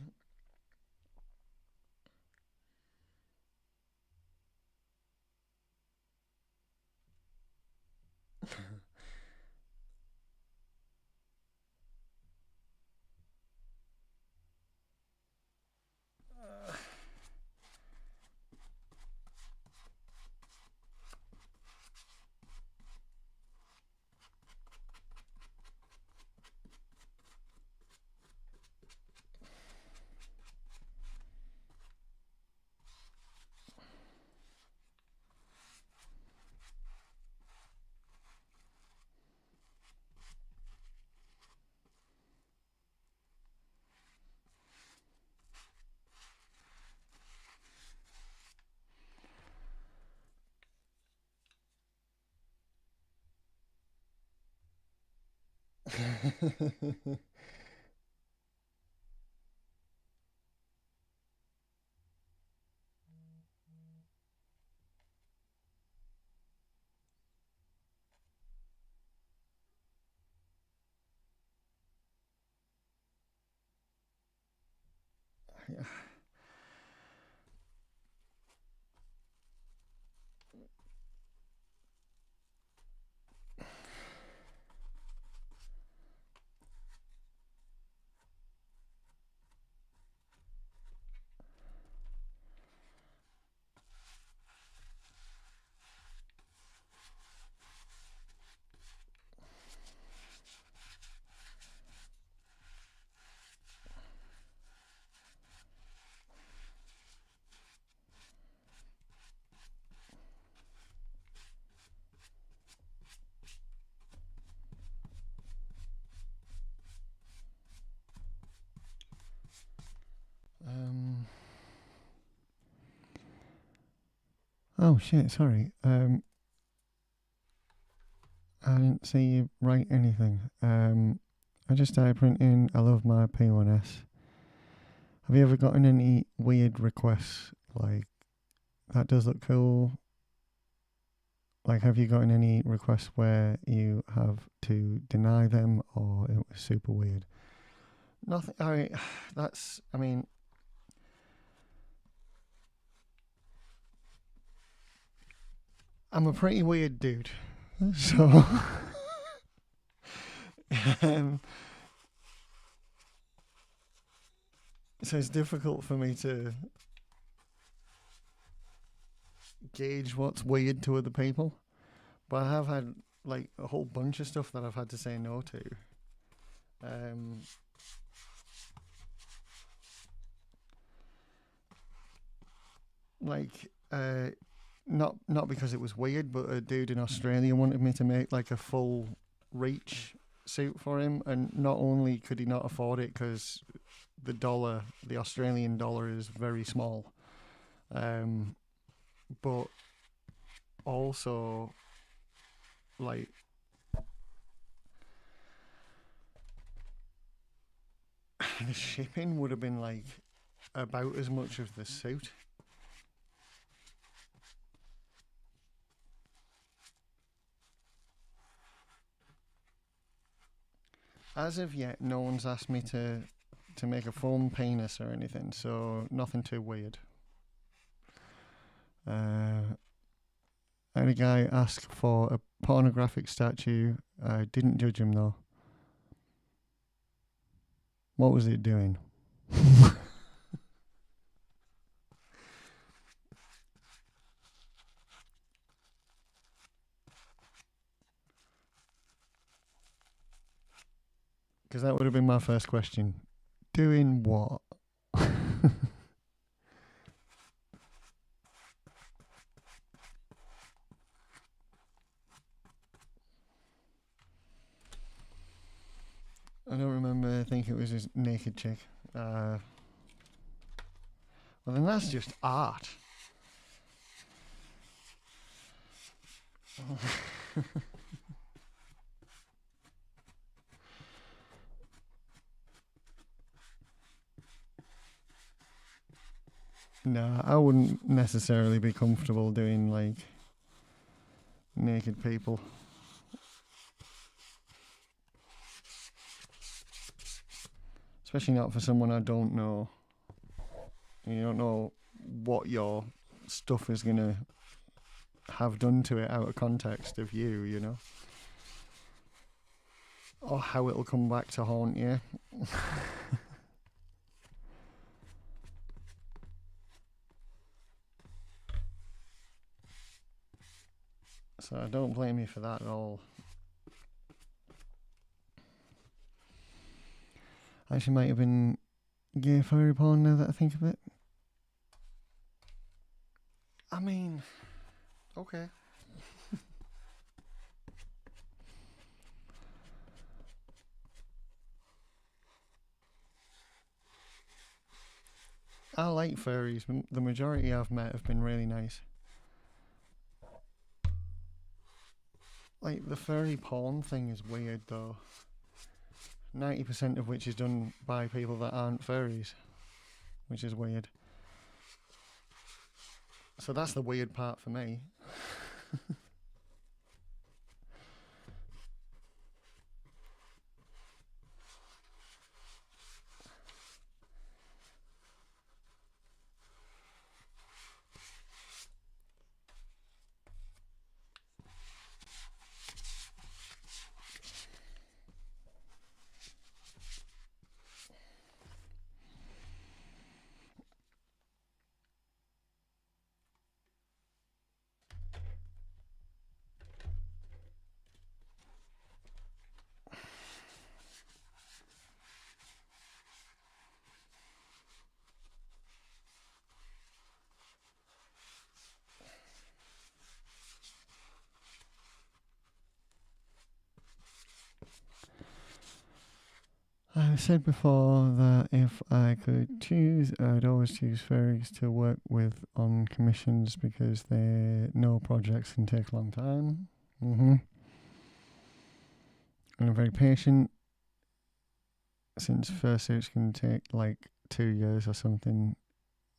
Oh shit, sorry. I didn't see you write anything. I just started printing. I love my P1S. Have you ever gotten any weird requests? Like, that does look cool. Like, have you gotten any requests where you have to deny them or it was super weird? Nothing. I mean, I'm a pretty weird dude. So, so it's difficult for me to gauge what's weird to other people. But I have had like a whole bunch of stuff that I've had to say no to. Not because it was weird, but a dude in Australia wanted me to make like a full reach suit for him, and not only could he not afford it because the Australian dollar is very small, but also like the shipping would have been like about as much of the suit. As of yet, no one's asked me to make a foam penis or anything, so nothing too weird. I had a guy ask for a pornographic statue. I didn't judge him though. What was it doing? Because that would have been my first question. Doing what? I don't remember. I think it was a naked chick. Well, then that's just art. No, I wouldn't necessarily be comfortable doing like naked people. Especially not for someone I don't know. You don't know what your stuff is going to have done to it out of context of you, you know? Or how it'll come back to haunt you. So I don't blame you for that at all. Actually might have been gay furry porn now that I think of it. I mean, okay. I like furries. The majority I've met have been really nice. Like, the furry porn thing is weird though. 90% of which is done by people that aren't furries, which is weird. So that's the weird part for me. I've said before that if I could choose, I'd always choose fairies to work with on commissions because no projects can take a long time. And I'm very patient. Since fursuits can take like 2 years or something,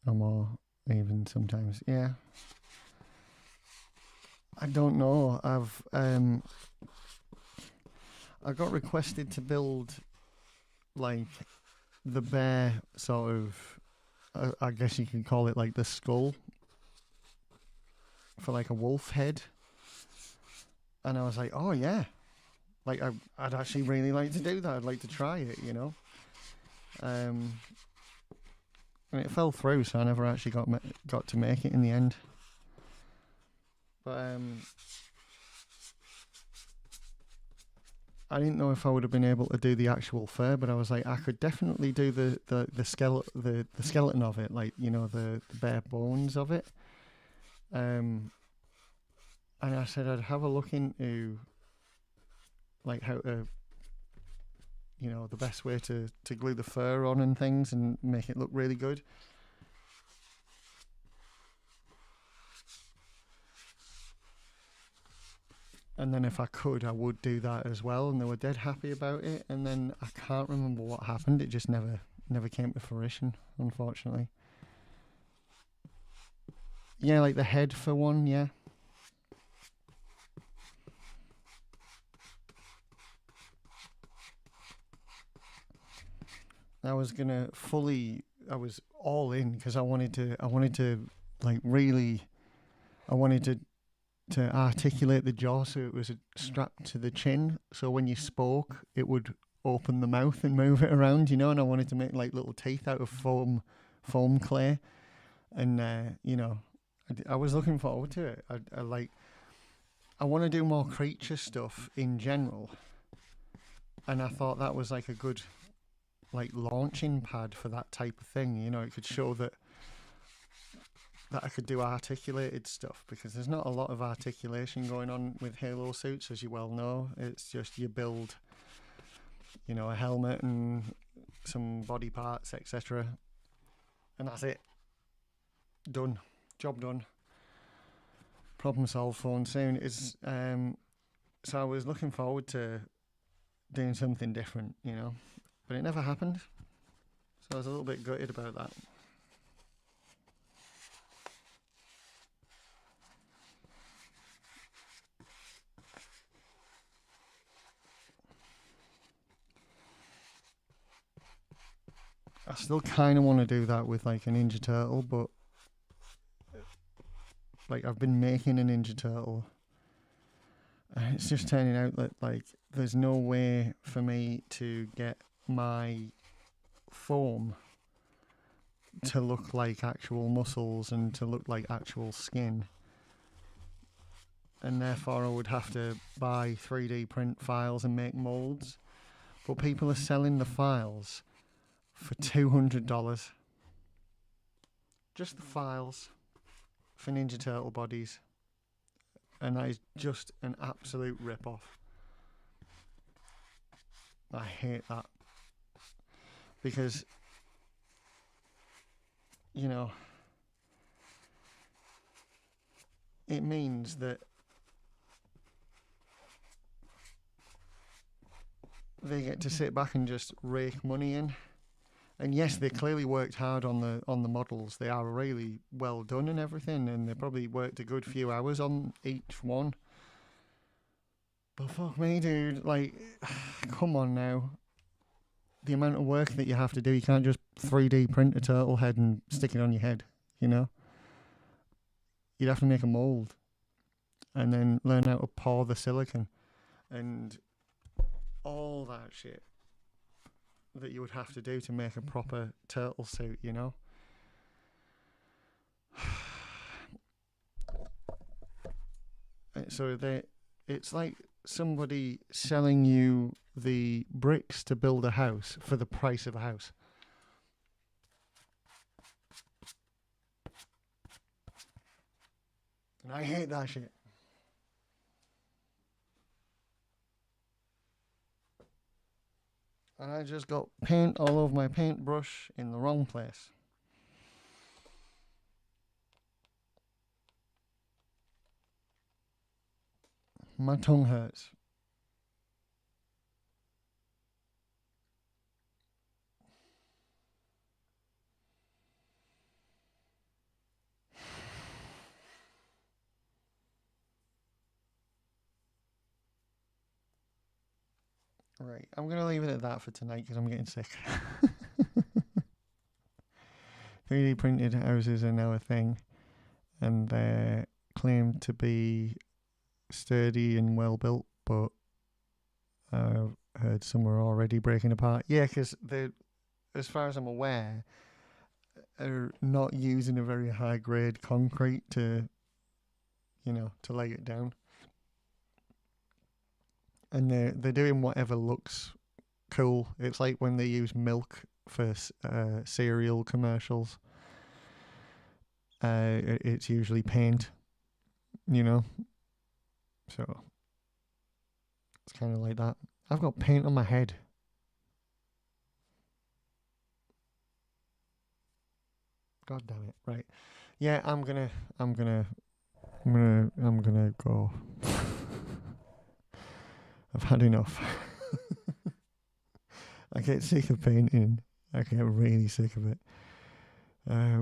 or more, even sometimes. Yeah. I don't know. I got requested to build like the bear sort of, I guess you could call it like the skull for like a wolf head, and I was like, oh yeah, like I'd actually really like to do that. I'd like to try it, you know. And it fell through, so I never actually got to make it in the end. But I didn't know if I would have been able to do the actual fur, but I was like, I could definitely do the skeleton of it, like, you know, the bare bones of it. And I said I'd have a look into like how to, you know, the best way to glue the fur on and things and make it look really good. And then if I could, I would do that as well. And they were dead happy about it. And then I can't remember what happened. It just never came to fruition, unfortunately. Yeah, like the head for one, yeah. I was all in because I wanted to like really, I wanted to articulate the jaw so it was strapped to the chin, so when you spoke it would open the mouth and move it around, you know. And I wanted to make like little teeth out of foam clay, and you know, I was looking forward to it. I want to do more creature stuff in general, and I thought that was like a good like launching pad for that type of thing, you know. It could show that I could do articulated stuff, because there's not a lot of articulation going on with Halo suits, as you well know. It's just you build, you know, a helmet and some body parts, etc., and that's it. Done. Job done. Problem solved. Phone soon. Is so I was looking forward to doing something different, you know, but it never happened. So I was a little bit gutted about that. I still kind of want to do that with like a Ninja Turtle, but like I've been making a Ninja Turtle, and it's just turning out that like there's no way for me to get my foam to look like actual muscles and to look like actual skin, and therefore I would have to buy 3D print files and make molds. But people are selling the files for $200. Just the files for Ninja Turtle bodies. And that is just an absolute rip-off. I hate that. Because, you know, it means that they get to sit back and just rake money in. And yes, they clearly worked hard on the models. They are really well done and everything, and they probably worked a good few hours on each one. But fuck me, dude, like, come on now. The amount of work that you have to do, you can't just 3D print a turtle head and stick it on your head, you know? You'd have to make a mold and then learn how to pour the silicone and all that shit that you would have to do to make a proper turtle suit, you know? So it's like somebody selling you the bricks to build a house for the price of a house. And I hate that shit. And I just got paint all over my paintbrush in the wrong place. My tongue hurts. Right, I'm going to leave it at that for tonight because I'm getting sick. 3D printed houses are now a thing, and they're claimed to be sturdy and well built, but I've heard some are already breaking apart. Yeah, because they, as far as I'm aware, are not using a very high grade concrete to, to lay it down. And they're doing whatever looks cool. It's like when they use milk for cereal commercials. It's usually paint, so it's kind of like that. I've got paint on my head. God damn it! Right, yeah, I'm gonna go. I've had enough. I get sick of painting. I get really sick of it. I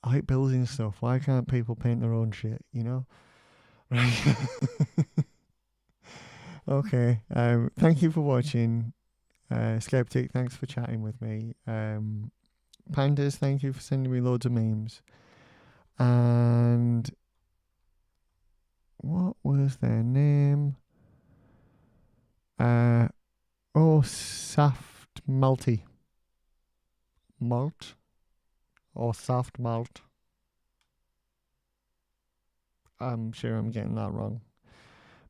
like building stuff. Why can't people paint their own shit? Right. Okay. Thank you for watching. Skeptic, thanks for chatting with me. Pandas, thank you for sending me loads of memes. And what was their name? Soft malty. Malt? Or soft malt. I'm sure I'm getting that wrong.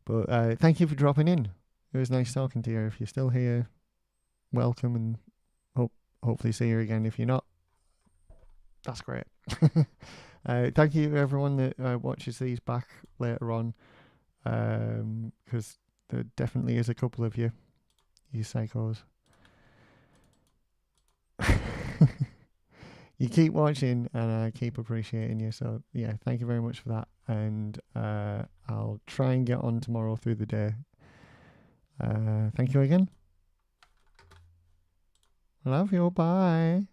But thank you for dropping in. It was nice talking to you. If you're still here, welcome, and hopefully see you again. If you're not, that's great. Thank you everyone that watches these back later on, because there definitely is a couple of you psychos. You keep watching and I keep appreciating you, so yeah, thank you very much for that. And I'll try and get on tomorrow through the day. Thank you again. Love you. Bye.